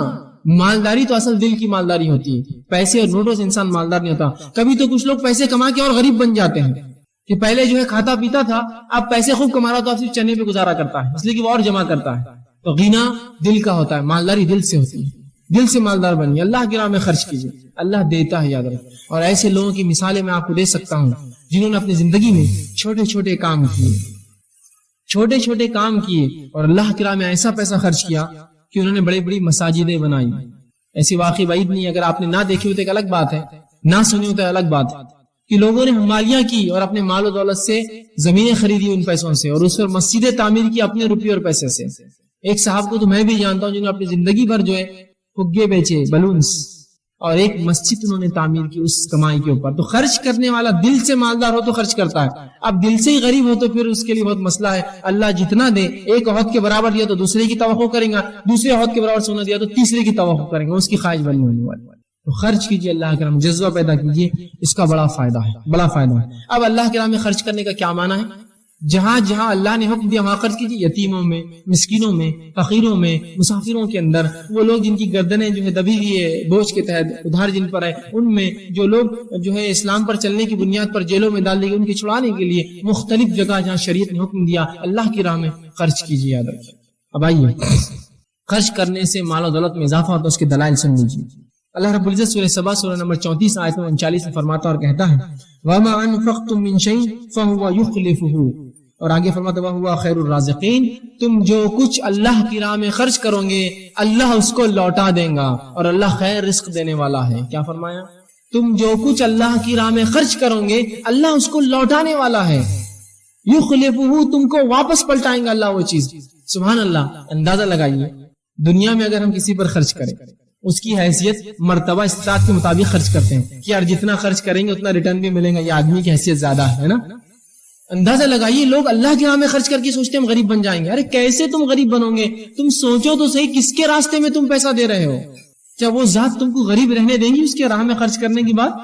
مالداری تو اصل دل کی مالداری ہوتی ہے. پیسے اور نوٹوں سے انسان مالدار نہیں ہوتا. کبھی تو کچھ لوگ پیسے کما کے اور غریب بن جاتے ہیں کہ پہلے جو ہے کھاتا پیتا تھا، اب پیسے خوب کما رہا تو اب صرف چنے پہ گزارا کرتا ہے، اس لیے کہ وہ اور جمع کرتا ہے. تو غنا دل کا ہوتا ہے، مالداری دل سے ہوتی ہے. دل سے مالدار بنیے، اللہ کی راہ میں خرچ کیجیے، اللہ دیتا ہے، یاد رکھیں. اور ایسے لوگوں کی مثالیں میں آپ کو دے سکتا ہوں جنہوں نے اپنی زندگی میں چھوٹے چھوٹے کام کیے اور اللہ کی راہ میں ایسا پیسہ خرچ کیا کہ انہوں نے بڑی بڑی مساجدیں بنائی. ایسی واقعی بعید نہیں، اگر آپ نے نہ دیکھی ہو تو ایک الگ بات ہے، نہ سنی ہو تو الگ بات ہے، کہ لوگوں نے حمالیاں کی اور اپنے مال و دولت سے زمینیں خریدی ان پیسوں سے، اور اس پر مسجدیں تعمیر کی اپنے روپیے اور پیسے سے. ایک صاحب کو تو میں بھی جانتا ہوں جنہوں نے اپنی زندگی بھر جو ہے فگے بیچے، بلونز، اور ایک مسجد انہوں نے تعمیر کی اس کمائی کے اوپر. تو خرچ کرنے والا دل سے مالدار ہو تو خرچ کرتا ہے. اب دل سے ہی غریب ہو تو پھر اس کے لیے بہت مسئلہ ہے. اللہ جتنا دے، ایک عہد کے برابر دیا تو دوسرے کی توقع کریں گا، دوسرے عہد کے برابر سونا دیا تو تیسرے کی توقع کریں گا، اس کی خواہش بنی ہونے والی. تو خرچ کیجیے اللہ کے نام، جذبہ پیدا کیجیے، اس کا بڑا فائدہ ہے. اب اللہ کے نام میں خرچ کرنے کا کیا معنی ہے؟ جہاں جہاں اللہ نے حکم دیا وہاں خرچ کیجیے. یتیموں میں، مسکینوں میں، فقیروں میں، مسافروں کے اندر، وہ لوگ جن کی گردنیں جو ہے دبی ہوئی ہے بوجھ کے تحت، ادھار جن پر ہے، ان میں، جو لوگ جو ہے اسلام پر چلنے کی بنیاد پر جیلوں میں ڈال دی گئی، ان کے چھڑانے کے لیے مختلف جگہ جہاں شریعت نے حکم دیا اللہ کی راہ میں خرچ کیجیے. یاد رکھیے. اب آئیے، خرچ کرنے سے مال و دولت میں اضافہ ہوتا ہے، اس کے دلائل سن لیجیے. اللہ رب العزت سورہ سبا سورہ نمبر 34 آیت 39 میں فرماتا اور کہتا ہے وَمَا أَنفَقْتُم مِّن شَيْءٍ فَهُوَ يُخْلِفُهُ، اور آگے فرماتا ہے وَهُوَ خَيْرُ الرَّازِقِينَ، تم جو کچھ اللہ کی راہ میں خرچ کرو گے اللہ اس کو لوٹا دے گا اور اللہ خیر رزق دینے والا ہے. کیا فرمایا؟ تم جو کچھ اللہ کی راہ میں خرچ کرو گے اللہ اس کو لوٹانے والا ہے. یخلفہ، تم کو واپس پلٹائیں گا اللہ وہ چیز. سبحان اللہ. اندازہ لگائیے، دنیا میں اگر ہم کسی پر خرچ کریں، اس کی حیثیت مرتبہ استطاعت کے مطابق خرچ کرتے ہیں کہ یار جتنا خرچ کریں گے اتنا ریٹرن بھی ملے گا، یہ آدمی کی حیثیت زیادہ ہے نا. اندازہ لگائیے، لوگ اللہ کے راہ میں خرچ کر کے سوچتے ہیں ہم غریب بن جائیں گے. ارے کیسے تم غریب بنو گے؟ تم سوچو تو صحیح، کس کے راستے میں تم پیسہ دے رہے ہو؟ کیا وہ ذات تم کو غریب رہنے دیں گی اس کے راہ میں خرچ کرنے کی بات؟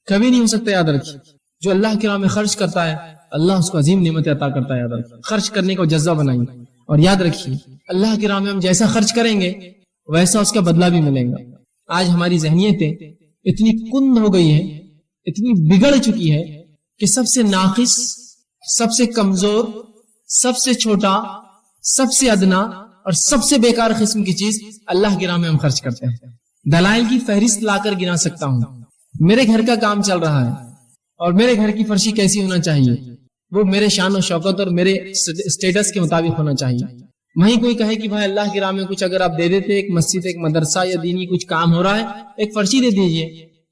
کبھی نہیں ہو سکتا. یاد رکھیے، جو اللہ کے راہ میں خرچ کرتا ہے اللہ اس کو عظیم نعمت عطا کرتا ہے. یاد رکھیے، خرچ کرنے کو جذبہ بنائیے. اور یاد رکھیے، اللہ کے راہ میں ہم جیسا خرچ کریں گے ویسا اس کا بدلہ بھی ملے گا. آج ہماری ذہنیتیں اتنی کند ہو گئی ہے، اتنی بگڑ چکی ہے کہ سب سے ناقص، سب سے کمزور، سب سے چھوٹا، سب سے ادنا اور سب سے بیکار قسم کی چیز اللہ کی راہ میں ہم خرچ کرتے ہیں. دلائل کی فہرست لا کر گنا سکتا ہوں. میرے گھر کا کام چل رہا ہے اور میرے گھر کی فرشی کیسی ہونا چاہیے، وہ میرے شان و شوکت اور میرے سٹیٹس کے مطابق ہونا چاہیے. وہیں کوئی کہے کہ بھائی اللہ کی راہ میں کچھ اگر آپ دے دیتے، ایک مسجد، ایک مدرسہ یا دینی کچھ کام ہو رہا ہے، ایک فرشی دے دیجئے،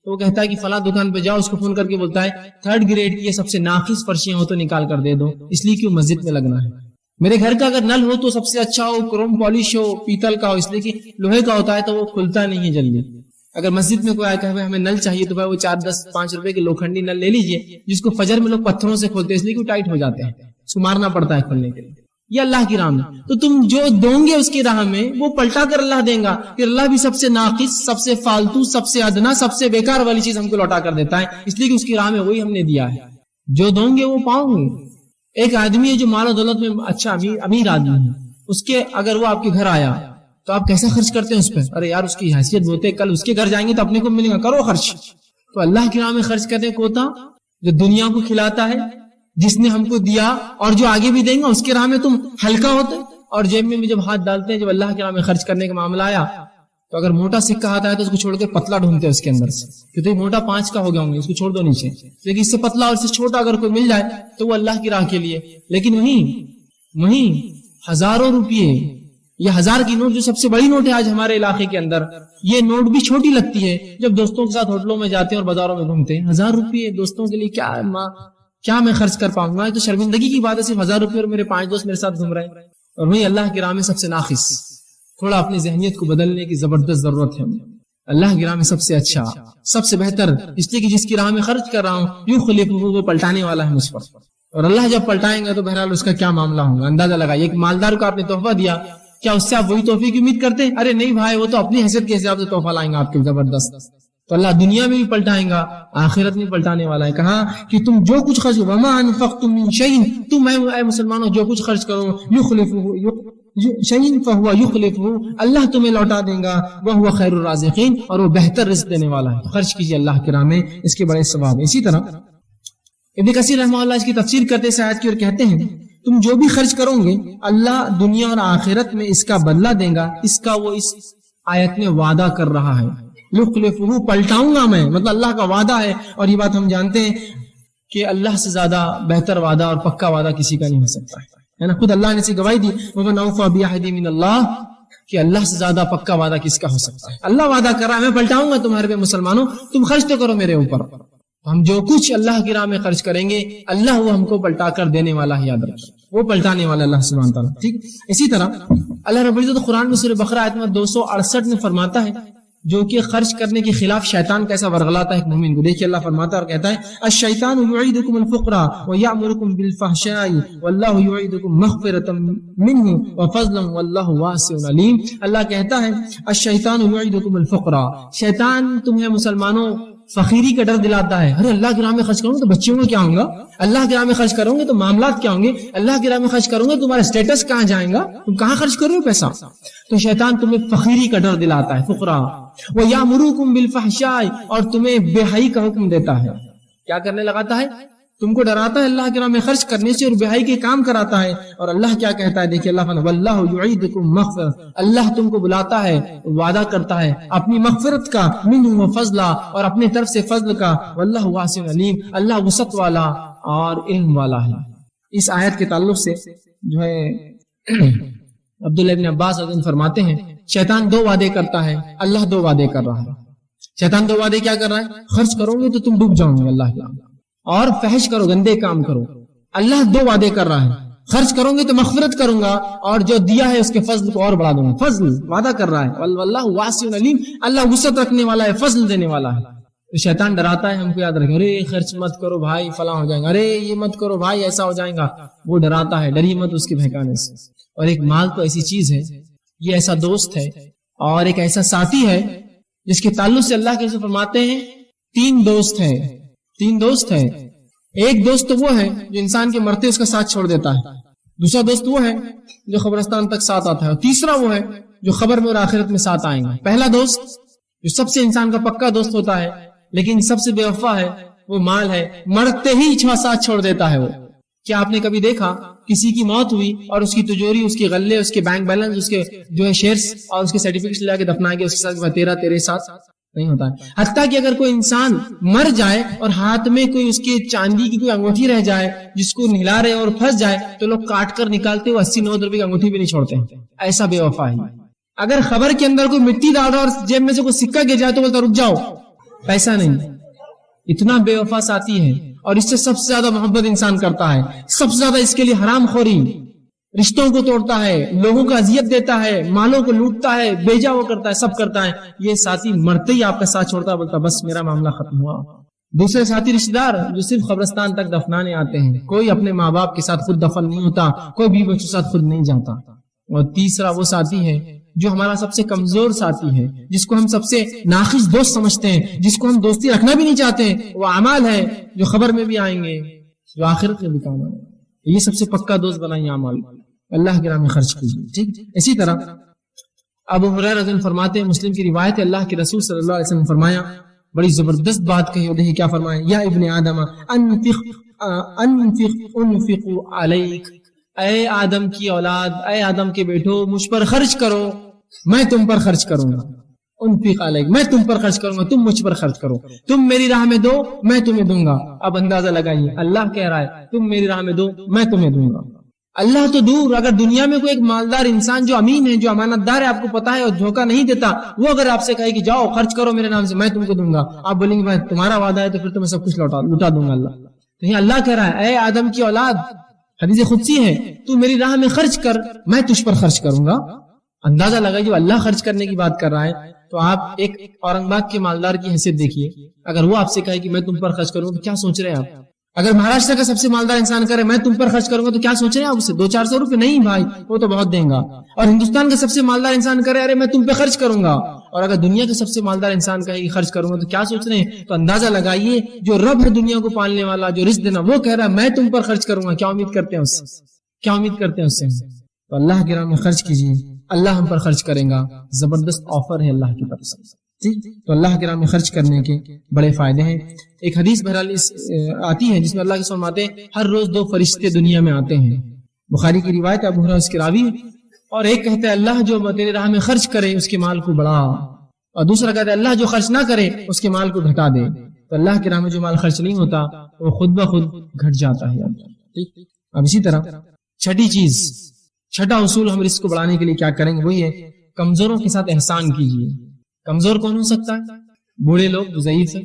تو وہ کہتا ہے کہ فلاں دکان پہ جاؤ، اس کو فون کر کے بولتا ہے 3rd گریڈ کی یہ سب سے ناقص فرشیاں ہو تو نکال کر دے دو، اس لیے کہ وہ مسجد میں لگنا ہے. میرے گھر کا اگر نل ہو تو سب سے اچھا ہو، کروم پالش ہو، پیتل کا ہو، اس لیے کہ لوہے کا ہوتا ہے تو وہ کھلتا نہیں ہے جلدی. اگر مسجد میں کوئی آیا کہ ہمیں نل چاہیے تو بھائی وہ 4, 10, 5 روپے کے لوکھنڈی نل لے لیجئے، جس کو فجر میں لوگ پتھروں سے کھولتے ہیں اس لیے کہ وہ ٹائٹ ہو جاتے ہیں، اس کو مارنا پڑتا ہے کھولنے کے لیے. یہ اللہ کی راہ میں تو تم جو دو گے اس کی راہ میں وہ پلٹا کر اللہ دیں گا. پھر اللہ بھی سب سے ناقص، سب سے فالتو، سب سے ادنا، سب سے بیکار والی چیز ہم کو لوٹا کر دیتا ہے، اس لیے کہ اس کی راہ میں وہی ہم نے دیا ہے. جو دو گے وہ پاؤں گے. ایک آدمی ہے جو مال و دولت میں اچھا امیر آدمی ہے، اس کے اگر وہ آپ کے گھر آیا تو آپ کیسا خرچ کرتے ہیں اس پہ؟ ارے یار اس کی حیثیت بہت ہے، کل اس کے گھر جائیں گے تو اپنے کو ملے گا، کرو خرچ. تو اللہ کی راہ میں خرچ کرتے کوتا جو دنیا کو کھلاتا ہے، جس نے ہم کو دیا اور جو آگے بھی دیں گا، اس کے راہ میں تم ہلکا ہوتے اور جیب میں بھی جب ہاتھ ڈالتے ہیں. جب اللہ کی راہ میں خرچ کرنے کا معاملہ آیا تو اگر موٹا سکہ آتا ہے تو اس کو چھوڑ کے پتلا ڈھونڈتے ہیں اس کے اندر سے کہ تو یہ موٹا 5 کا ہو گیا ہوں گے، اس کو چھوڑ دو نیچے، لیکن اس سے پتلا اور اس سے چھوٹا اگر کوئی مل جائے تو وہ اللہ کی راہ کے لیے. لیکن وہیں ہزاروں روپیے، یہ 1000 کی نوٹ جو سب سے بڑی نوٹ ہے آج ہمارے علاقے کے اندر، یہ نوٹ بھی چھوٹی لگتی ہے جب دوستوں کے ساتھ ہوٹلوں میں جاتے ہیں اور بازاروں میں گھومتے ہیں. 1000 روپیے دوستوں کے لیے کیا میں خرچ کر پاؤں گا؟ یہ تو شرمندگی کی بات ہے، صرف 1000 روپیے اور میرے 5 دوست میرے ساتھ گھوم رہے ہیں. اور وہی اللہ کی راہ میں سب سے ناقص. تھوڑا اپنی ذہنیت کو بدلنے کی زبردست ضرورت ہے. اللہ کی راہ میں سب سے اچھا، سب سے بہتر، اس لیے کہ جس کی راہ میں خرچ کر رہا ہوں یخلفہ، وہ پلٹانے والا ہے مجھ پر. اور اللہ جب پلٹائیں گا تو بہرحال اس کا کیا معاملہ ہوگا اندازہ لگائیے. ایک مالدار کو آپ نے تحفہ دیا، کیا اس سے آپ وہی تحفے کی امید کرتے ہیں؟ ارے نہیں بھائی، وہ تو اپنی حیثیت کے حساب سے تحفہ لائیں گا آپ کے زبردست. تو اللہ دنیا میں بھی پلٹائیں گا، آخرت میں پلٹانے والا ہے. کہا کہ تم جو کچھ خرچ، وما انفقتم من شیء، تم اے مسلمانوں جو کچھ خرچ کرو، یخلفہ شیء فہو یخلفہ، اللہ تمہیں لوٹا دے گا، وہو خیر الرازقین، اور وہ بہتر رزق دینے والا ہے. خرچ کیجیے اللہ کی راہ میں، اس کے بڑے ثواب ہیں. اسی طرح ابن کثیر رحمہ اللہ اس کی تفسیر کرتے اس آیت کی اور کہتے ہیں تم جو بھی خرچ کرو گے اللہ دنیا اور آخرت میں اس کا بدلہ دے گا. اس کا وہ اس آیت میں وعدہ کر رہا ہے. یخلفہ، پلٹاؤں گا میں، مطلب اللہ کا وعدہ ہے. اور یہ بات ہم جانتے ہیں کہ اللہ سے زیادہ بہتر وعدہ اور پکا وعدہ کسی کا نہیں ہو سکتا ہے نا. خود اللہ نے اسے گواہی دی، وَمَنْ أَوْفَىٰ بِعَهْدِهِ مِنَ اللَّهِ، کہ اللہ سے زیادہ پکا وعدہ کس کا ہو سکتا ہے. اللہ وعدہ کر رہا ہے میں پلٹاؤں گا تمہارے پہ مسلمانوں، تم خرچ تو کرو میرے اوپر. ہم جو کچھ اللہ کی راہ میں خرچ کریں گے اللہ وہ ہم کو پلٹا کر دینے والا ہے. یاد رکھیں، وہ پلٹانے والا اللہ سبحانہ تعالیٰ. ٹھیک. اسی طرح اللہ رب العزت قرآن میں سورہ بقرہ آیت نمبر 268 میں فرماتا ہے جو کہ خرچ کرنے کے خلاف شیطان کیسا ورغلاتا ہے ایک مومن کو. دیکھیے اللہ فرماتا ہے اور کہتا ہے الشیطان یعیدکم الفقر ویأمرکم بالفحشاء واللہ یعیدکم مغفرۃ منہ وفضلا واللہ واسع علیم. اللہ کہتا ہے الشیطان یعیدکم الفقر، شیطان تمہیں مسلمانوں فقیری کا ڈر دلاتا ہے. ارے اللہ کی راہ میں خرچ کروں گے تو بچوں کا کیا ہوگا، اللہ کی راہ میں خرچ کروں گے تو معاملات کیا ہوں گے، اللہ کی راہ میں خرچ کروں گے تمہارا اسٹیٹس کہاں جائے گا، تم کہاں خرچ کرو پیسہ. تو شیطان تمہیں فقیری کا ڈر دلاتا ہے، فقرا. وَيَأْمُرُكُمْ بِالْفَحْشَاءِ، اور تمہیں بے حیائی کا حکم دیتا ہے. کیا کرنے لگاتا ہے؟ تم کو ڈراتا ہے اللہ کی راہ میں خرچ کرنے سے اور بے حیائی کے کام کراتا ہے. اور اللہ کیا کہتا ہے؟ دیکھیے اللہ فرماتا ہے واللہ یعیدکم مغفرۃ، اللہ تم کو بلاتا ہے، وعدہ کرتا ہے اپنی مغفرت کا، منہ وفضلا، اور اپنے طرف سے فضل کا، واللہ واسع علیم، اللہ وسعت والا اور علم والا ہے. اس آیت کے تعلق سے جو ہے عبداللہ ابن عباس رضی اللہ فرماتے ہیں شیطان 2 وعدے کرتا ہے، اللہ 2 وعدے کر رہا ہے. شیطان 2 وعدے کیا کر رہا ہے؟ خرچ کرو گے تو تم ڈوب جاؤ گے اللہ کے نام، اور فحش کرو، گندے کام کرو. اللہ 2 وعدے کر رہا ہے، خرچ کرو گے تو مغفرت کروں گا اور جو دیا ہے اس کے فضل کو اور بڑھا دوں گا. فضل وعدہ کر رہا ہے، واللہ واسع علیم، اللہ وسعت رکھنے والا ہے، فضل دینے والا ہے. تو شیطان ڈراتا ہے ہم کو، یاد رکھیں، ارے خرچ مت کرو بھائی فلاں ہو جائیں گا، ارے یہ مت کرو بھائی ایسا ہو جائے گا. وہ ڈراتا ہے، ڈری مت اس کے بہکانے سے. اور ایک مال تو ایسی چیز ہے، یہ ایسا دوست ہے اور ایک ایسا ساتھی ہے جس کے تعلق سے اللہ کے رسول فرماتے ہیں 3 دوست ہیں. 3 دوست ہیں. ایک دوست تو وہ ہے جو انسان کے مرتے اس کا ساتھ چھوڑ دیتا ہے، دوسرا دوست وہ ہے جو قبرستان تک ساتھ آتا ہے، اور تیسرا وہ ہے جو خبر میں اور آخرت میں ساتھ آئیں گے. پہلا دوست جو سب سے انسان کا پکا دوست ہوتا ہے لیکن سب سے بے وفا ہے وہ مال ہے، مرتے ہی ساتھ چھوڑ دیتا ہے. وہ کیا آپ نے کبھی دیکھا کسی کی موت ہوئی اور اس کی تجوری، اس کے غلے، اس کے بینک بیلنس، اس کے جو ہے شیئرز اور اس کے سرٹیفکیٹس لے کے دفنا کے اس کے ساتھ تیرے ساتھ نہیں ہوتا ہے. حتیٰ کہ اگر کوئی انسان مر جائے اور ہاتھ میں کوئی اس کے چاندی کی کوئی انگوٹھی رہ جائے جس کو نہلا رہے اور پھنس جائے تو لوگ کاٹ کر نکالتے ہوئے 80-90 روپے کی انگوٹھی بھی نہیں چھوڑتے ہیں. ایسا بے وفا ہے. اگر خبر کے اندر کوئی مٹی ڈال رہا اور جیب میں سے کوئی سکہ گر جائے تو بولتا رک جاؤ، پیسہ نہیں. اتنا بے وفا ساتھی ہے. اور اس سے سب سے زیادہ محبت انسان کرتا ہے، سب سے زیادہ اس کے لیے حرام خوری، رشتوں کو توڑتا ہے، لوگوں کو اذیت دیتا ہے، مالوں کو لوٹتا ہے، بیجا وہ کرتا ہے، سب کرتا ہے. یہ ساتھی مرتے ہی آپ کا ساتھ چھوڑتا ہے، بولتا بس میرا معاملہ ختم ہوا. دوسرے ساتھی رشتہ دار جو صرف قبرستان تک دفنانے آتے ہیں، کوئی اپنے ماں باپ کے ساتھ خود دفن نہیں ہوتا، کوئی بیوی بچوں کے ساتھ خود نہیں جاتا. اور تیسرا وہ ساتھی ہے جو ہمارا سب سے کمزور ساتھی ہے، جس کو ہم سب سے ناقص دوست سمجھتے ہیں، جس کو ہم دوستی رکھنا بھی نہیں چاہتے ہیں. وہ اعمال ہے جو خبر میں بھی آئیں گے، جو آخرت میں بھی کام آئیں گے. یہ سب سے پکا دوست بنائیں اعمال، اللہ کے راہ میں خرچ کیجیے. ٹھیک. اسی طرح ابو ہریرہ رضی اللہ عنہ فرماتے ہیں، مسلم کی روایت ہے، اللہ کے رسول صلی اللہ علیہ وسلم فرمایا، بڑی زبردست بات کہی. اور دیکھیے کیا فرمایا، یا ابن آدم انفق علیک، اے آدم کی اولاد، اے آدم کے بیٹو، مجھ پر خرچ کرو، میں تم پر خرچ کروں گا. انفق علیک، میں تم پر خرچ کروں گا، تم مجھ پر خرچ کرو، تم میری راہ میں دو میں تمہیں دوں گا۔ اب اندازہ لگائیے، اللہ کہہ رہا ہے تم میری راہ میں دو میں تمہیں دوں گا۔ اللہ تو دور، اگر دنیا میں کوئی ایک مالدار انسان جو امین ہے، جو امانت دار ہے، آپ کو پتا ہے اور دھوکہ نہیں دیتا، وہ اگر آپ سے کہے کہ جاؤ خرچ کرو میرے نام سے، میں تم کو دوں گا، آپ بولیں گے بھائی تمہارا وعدہ ہے تو پھر تمہیں سب کچھ لوٹا دوں گا اللہ۔ تو یہ اللہ کہہ رہا ہے اے آدم کی اولاد، حدیث قدسی ہے، تو میری راہ میں خرچ کر میں تجھ پر خرچ کروں گا۔ اندازہ لگائیے جو اللہ خرچ کرنے کی بات کر رہا ہے، تو آپ ایک اورنگ باد کے مالدار کی حیثیت دیکھیے، اگر وہ آپ سے کہے کہ میں تم پر خرچ کروں گا تو کیا سوچ رہے ہیں آپ؟ اگر مہاراشٹر کا سب سے مالدار انسان کرے میں تم پر خرچ کروں گا تو کیا سوچ رہے ہیں آپ اسے؟ 200-400 روپے نہیں بھائی، وہ تو بہت دیں گا۔ اور ہندوستان کا سب سے مالدار انسان کرے ارے میں تم پہ خرچ کروں گا، اور اگر دنیا کا سب سے مالدار انسان کہے کہ خرچ کروں گا تو کیا سوچ رہے ہیں؟ تو اندازہ لگائیے جو رب ہے دنیا کو پالنے والا، جو رزق دینا، وہ کہہ رہا ہے میں تم پر خرچ کروں گا، کیا امید کرتے ہیں اس سے؟ کیا امید کرتے ہیں اس سے؟ تو اللہ کے راہ میں خرچ کیجیے، اللہ ہم پر خرچ کرے گا۔ زبردست آفر ہے اللہ کی طرف سے، تو اللہ کے راہ میں خرچ کرنے کے بڑے فائدے ہیں۔ ایک حدیث بہرحال آتی ہے جس میں اللہ کے فرماتے ہیں ہر روز 2 فرشتے دنیا میں آتے ہیں، بخاری کی روایت، ابو ہریرہ اس کے راوی، اور ایک کہتے ہیں اللہ جو تیرے راہ میں خرچ کرے اس کے مال کو بڑھا، اور دوسرا کہتا ہے اللہ جو خرچ نہ کرے اس کے مال کو گھٹا دے۔ تو اللہ کے راہ میں جو مال خرچ نہیں ہوتا وہ خود بخود گھٹ جاتا ہے۔ اب اسی طرح چھٹی چیز، چھٹا اصول ہم رزق کو بڑھانے کے لیے کیا کریں گے، وہی ہے کمزوروں کے ساتھ احسان کیجیے۔ کمزور کون ہو سکتا ہے؟ بوڑھے لوگ، ضعیف ہیں۔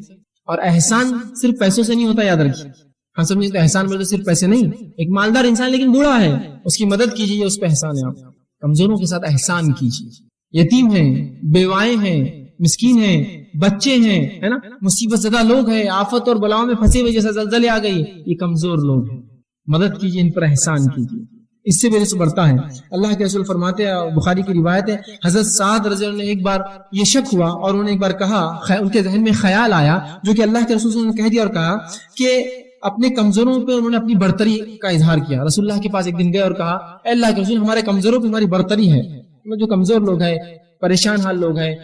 اور احسان صرف پیسوں سے نہیں ہوتا، یاد رکھیے، ہم سمجھیں تو احسان بولتے صرف پیسے نہیں، ایک مالدار انسان لیکن بوڑھا ہے اس کی مدد کیجیے، اس پہ احسان ہے۔ آپ کمزوروں کے ساتھ احسان کیجیے، یتیم ہیں، بیوائیں ہیں، مسکین ہیں، بچے ہیں، ہے نا، مصیبت زدہ لوگ ہیں، آفت اور بلاؤں میں پھنسے ہوئے، جیسے زلزلے آ گئی، یہ کمزور لوگ ہیں، مدد کیجیے، ان پر احسان کیجیے، اس سے بھی رزق بڑھتا ہے۔ اللہ کے رسول فرماتے ہیں، بخاری کی روایت ہے، حضرت سعد رضی اللہ عنہ نے ایک بار یہ شک ہوا اور انہوں نے ایک بار کہا، ان کے ذہن میں خیال آیا جو کہ اللہ کے رسول صلی اللہ علیہ وسلم نے کہہ دیا، اور کہا کہ اپنے کمزوروں پہ انہوں نے اپنی برتری کا اظہار کیا۔ رسول اللہ کے پاس ایک دن گئے اور کہا اے اللہ کے رسول، ہمارے کمزوروں پہ ہماری برتری ہے، جو کمزور لوگ ہیں، پریشان حال لوگ ہیں،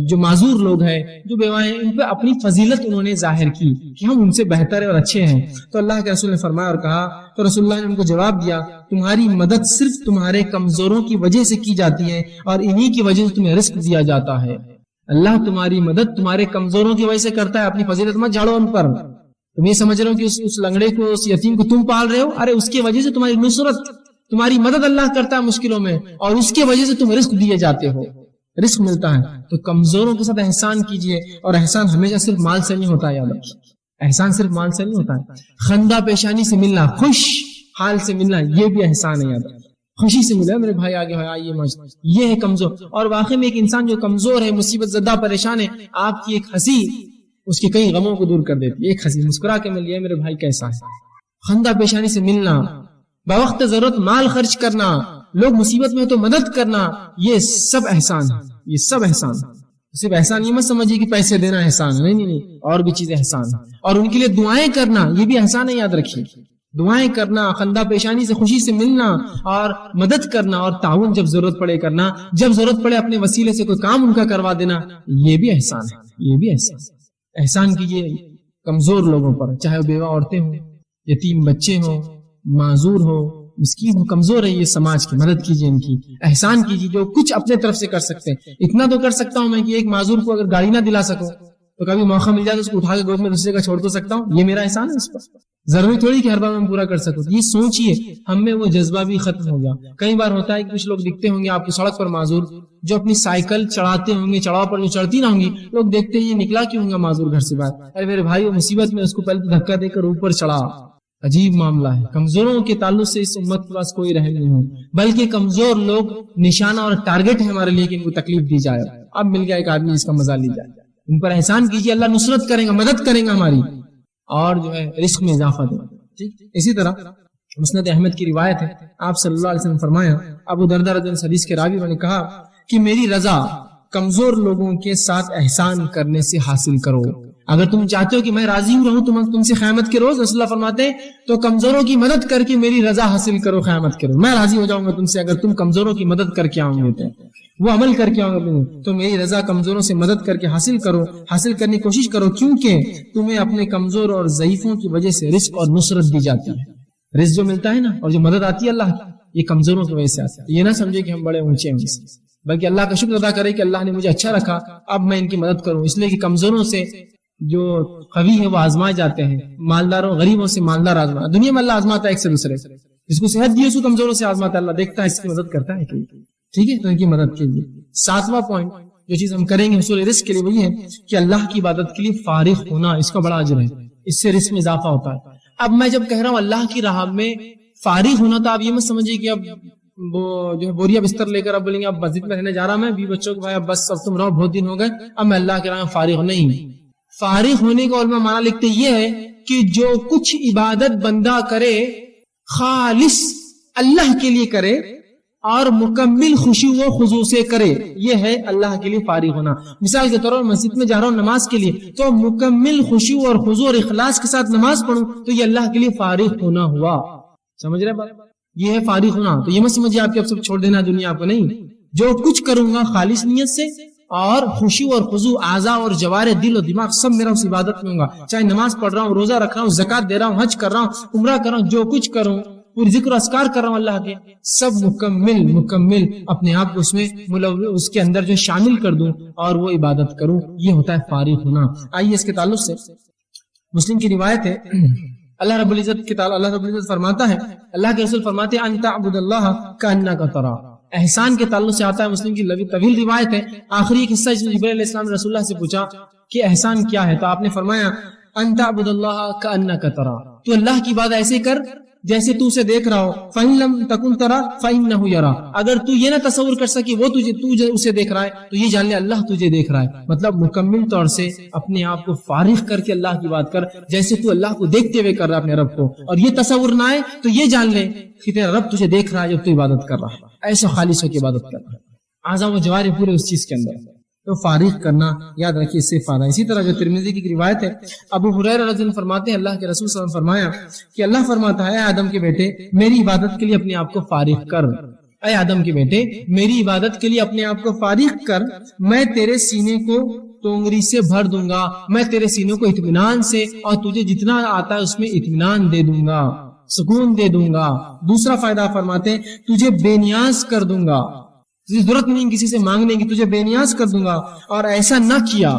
جو معذور لوگ ہیں، جو بیوائیں ہیں، ان پہ اپنی فضیلت انہوں نے ظاہر کی کہ ہم ان سے بہتر اور اچھے ہیں۔ تو اللہ کے رسول نے فرمایا اور کہا، تو رسول اللہ نے ان کو جواب دیا، تمہاری مدد صرف تمہارے کمزوروں کی وجہ سے کی جاتی ہے اور انہی کی وجہ سے تمہیں رزق دیا جاتا ہے۔ اللہ تمہاری مدد تمہارے کمزوروں کی وجہ سے کرتا ہے، اپنی فضیلت مت جھاڑو ان پر۔ تم یہ سمجھ رہے ہو کہ اس لنگڑے کو، اس یتیم کو تم پال رہے ہو، ارے اس کی وجہ سے تمہاری نصرت، تمہاری مدد اللہ کرتا ہے مشکلوں میں، اور اس کی وجہ سے تم رزق دیے جاتے ہو، رزق ملتا ہے۔ تو کمزوروں کے ساتھ احسان کیجیے، اور احسان ہمیشہ صرف مال سے نہیں ہوتا ہے، یاد رکھیے، احسان صرف مال سے نہیں ہوتا ہے، خندہ پیشانی سے ملنا، خوش حال سے ملنا، یہ بھی احسان ہے، یاد رکھیے، خوشی سے ملا میرے بھائی آگے بھائی آئیے مجھ، یہ ہے کمزور۔ اور واقعی میں ایک انسان جو کمزور ہے، مصیبت زدہ، پریشان ہے، آپ کی ایک ہنسی اس کے کئی غموں کو دور کر دیتی ہے، ایک ہنسی مسکرا کے مل گیا میرے بھائی کیسا ہے، خندہ پیشانی سے ملنا، بوقت ضرورت مال خرچ کرنا، لوگ مصیبت میں تو مدد کرنا، یہ سب احسان ہے، یہ سب احسان ہے۔ صرف احسان یہ مت سمجھیے کہ پیسے دینا احسان ہے، نہیں نہیں، اور بھی چیزیں احسان ہے، اور ان کے لیے دعائیں کرنا یہ بھی احسان ہے، یاد رکھیے، دعائیں کرنا، خندہ پیشانی سے خوشی سے ملنا اور مدد کرنا، اور تعاون جب ضرورت پڑے کرنا، جب ضرورت پڑے اپنے وسیلے سے کوئی کام ان کا کروا دینا، یہ بھی احسان ہے، یہ بھی احسان ہے۔ احسان کیجیے کمزور لوگوں پر، چاہے وہ بیوہ عورتیں ہوں، یتیم بچے ہوں، معذور ہو، مسکین ہو، کمزور ہے یہ سماج کی، مدد کیجیے ان کی، احسان کیجیے جو کچھ اپنے طرف سے کر سکتے ہیں۔ اتنا تو کر سکتا ہوں میں کہ ایک معذور کو اگر گاڑی نہ دلا سکوں تو کبھی موقع مل جائے تو اس کو اٹھا کے گود میں دوسرے کا چھوڑ تو سکتا ہوں، یہ میرا احسان ہے اس پر، ضروری تھوڑی کہ ہر بار میں پورا کر سکوں۔ یہ سوچئے، ہم میں وہ جذبہ بھی ختم ہو گیا۔ کئی بار ہوتا ہے کہ کچھ لوگ دکھتے ہوں گے آپ کی سڑک پر معذور، جو اپنی سائیکل چڑھاتے ہوں گے، چڑھاؤ پر جو چڑھتی نہ ہوں گی، لوگ دیکھتے ہیں یہ نکلا کیوں ہوگا معذور گھر سے باہر، ارے میرے بھائی وہ مصیبت میں، اس کو پہلے دھکا دے کر اوپر چڑھا۔ عجیب معاملہ ہے، کمزوروں کے تعلق سے اس امت کے پاس کوئی رحم نہیں ہے، بلکہ کمزور لوگ نشانہ اور ٹارگٹ ہے ہمارے لیے کہ ان کو تکلیف دی جائے۔ اب مل گیا ایک آدمی جس کا مزہ لی جائے، ان پر احسان کیجیے، اللہ نصرت کرے گا، مدد کرے گا ہماری، اور جو ہے رزق میں اضافہ دے گا۔ اسی طرح مسند احمد کی روایت ہے، آپ صلی اللہ علیہ وسلم فرمایا، ابو دردہ رضی اللہ عنہ حدیث کے راوی نے کہا کہ میری رضا کمزور لوگوں کے ساتھ احسان کرنے سے حاصل کرو۔ اگر تم چاہتے ہو کہ میں راضی ہوں رہوں تم سے قیامت کے روز، رسول اللہ فرماتے ہیں تو کمزوروں کی مدد کر کے میری رضا حاصل کرو قیامت کے روز، میں راضی ہو جاؤں گا تم سے اگر تم کمزوروں کی مدد کر کے آؤں گے، تو وہ عمل کر کے آؤں گے، تو میری رضا کمزوروں سے مدد کر کے حاصل کرو، حاصل کرنے کی کوشش کرو، کیونکہ تمہیں اپنے کمزور اور ضعیفوں کی وجہ سے رزق اور نصرت دی جاتی ہے۔ رزق جو ملتا ہے نا اور جو مدد آتی ہے اللہ کی، یہ کمزوروں کی وجہ سے آتی ہے، یہ نہ سمجھے کہ ہم بڑے اونچے ہیں، بلکہ اللہ کا شکر ادا کرے کہ اللہ نے مجھے اچھا رکھا، اب میں ان کی مدد کروں، اس لیے کہ کمزوروں سے جو قوی ہے وہ آزمائے جاتے ہیں، مالداروں غریبوں سے مالدار آزمائے، دنیا میں اللہ آزماتا ہے ایک سے دوسرے، جس کو صحت دی اس کو کمزوروں سے آزماتا ہے، اللہ دیکھتا ہے اس کی مدد کرتا ہے، ٹھیک ہے، تو ان کی مدد کے لیے 7واں پوائنٹ جو چیز ہم کریں گے حصول رزق کے لیے وہی ہے کہ اللہ کی عبادت کے لیے فارغ ہونا، اس کا بڑا اجر ہے، اس سے رزق میں اضافہ ہوتا ہے۔ اب میں جب کہہ رہا ہوں اللہ کی راہ میں فارغ ہونا، تو آپ یہ مت سمجھیے کہ اب وہ جو ہے بوریا بستر لے کر اب بولیں گے اب مسجد میں رہنے جا رہا میں، بھی بچوں کو بھائی اب بس اب تم رہو، بہت دن ہو گئے، اب میں اللہ کے راہ میں فارغ ہوں۔ نہیں، فارغ ہونے کا علماء معنی لکھتے یہ ہے کہ جو کچھ عبادت بندہ کرے خالص اللہ کے لیے کرے اور مکمل خوشی و خضوع سے کرے، یہ ہے اللہ کے لیے فارغ ہونا۔ مثال کے طور پر مسجد میں جا رہا ہوں نماز کے لیے، تو مکمل خوشی اور خضوع اور اخلاص کے ساتھ نماز پڑھوں تو یہ اللہ کے لیے فارغ ہونا ہوا۔ سمجھ رہے بات؟ یہ ہے فارغ ہونا۔ تو یہ مت سمجھیے آپ کے اب سب چھوڑ دینا دنیا آپ کو، نہیں، جو کچھ کروں گا خالص نیت سے اور خوشی اور خضوع، اعضاء اور جوارح، دل اور دماغ سب میرا اس عبادت میں ہوگا، چاہے نماز پڑھ رہا ہوں، روزہ رکھ رہا ہوں، زکات دے رہا ہوں، حج کر رہا ہوں، عمرہ کر رہا ہوں، جو کچھ کروں، پوری ذکر و اذکار کر رہا ہوں اللہ کے، سب مکمل اپنے آپ کو اس میں اس کے اندر جو شامل کر دوں اور وہ عبادت کروں، یہ ہوتا ہے فارغ ہونا۔ آئیے اس کے تعلق سے مسلم کی روایت ہے، اللہ رب العزت فرماتا ہے، اللہ کے رسول فرماتے ہیں ان تعبد اللہ کانک تراہ۔ احسان کے تعلق سے آتا ہے، مسلم کی طویل روایت ہے، آخری ایک حصہ جبرائیل علیہ السلام نے رسول اللہ سے پوچھا کہ احسان کیا ہے، تو آپ نے فرمایا ان تعبد اللہ کانک تراہ، تو اللہ کی بات ایسے کر جیسے تو اسے دیکھ رہا ہو، فَإِن لَمْ تَكُنْ تَرَى فَإِنَّهُ يَرَى، اگر تو یہ نہ تصور کر سکی وہ تو اسے دیکھ رہا ہے تو یہ جان لے اللہ تجھے دیکھ رہا ہے۔ مطلب مکمل طور سے اپنے آپ کو فارغ کر کے اللہ کی بات کر، جیسے تو اللہ کو دیکھتے ہوئے کر رہا ہے اپنے رب کو، اور یہ تصور نہ آئے تو یہ جان لے کہ تیرا رب تجھے دیکھ رہا ہے جب تو عبادت کر رہا ہے، ایسا خالص ہو کے عبادت کر رہا ہے، اعضاء و جوارح پورے اس چیز کے اندر، تو فارغ کرنا یاد رکھیے اس سے فائدہ۔ اسی طرح جو ترمذی کی روایت ہے، ابو ہریرہ رضی اللہ عنہ فرماتے ہیں اللہ کے رسول صلی اللہ علیہ وسلم فرمایا کہ اللہ فرماتا ہے اے آدم کے بیٹے میری عبادت کے لیے اپنے آپ کو فارغ کر، اے آدم کے بیٹے میری عبادت کے لیے اپنے آپ کو فارغ کر، میں تیرے سینے کو تونگری سے بھر دوں گا، میں تیرے سینے کو اطمینان سے اور تجھے جتنا آتا ہے اس میں اطمینان دے دوں گا، سکون دے دوں گا۔ دوسرا فائدہ فرماتے ہیں تجھے بے نیاز کر دوں گا، ضرورت نہیں کسی سے مانگنے کی، تجھے بے نیاز کر دوں گا، اور ایسا نہ کیا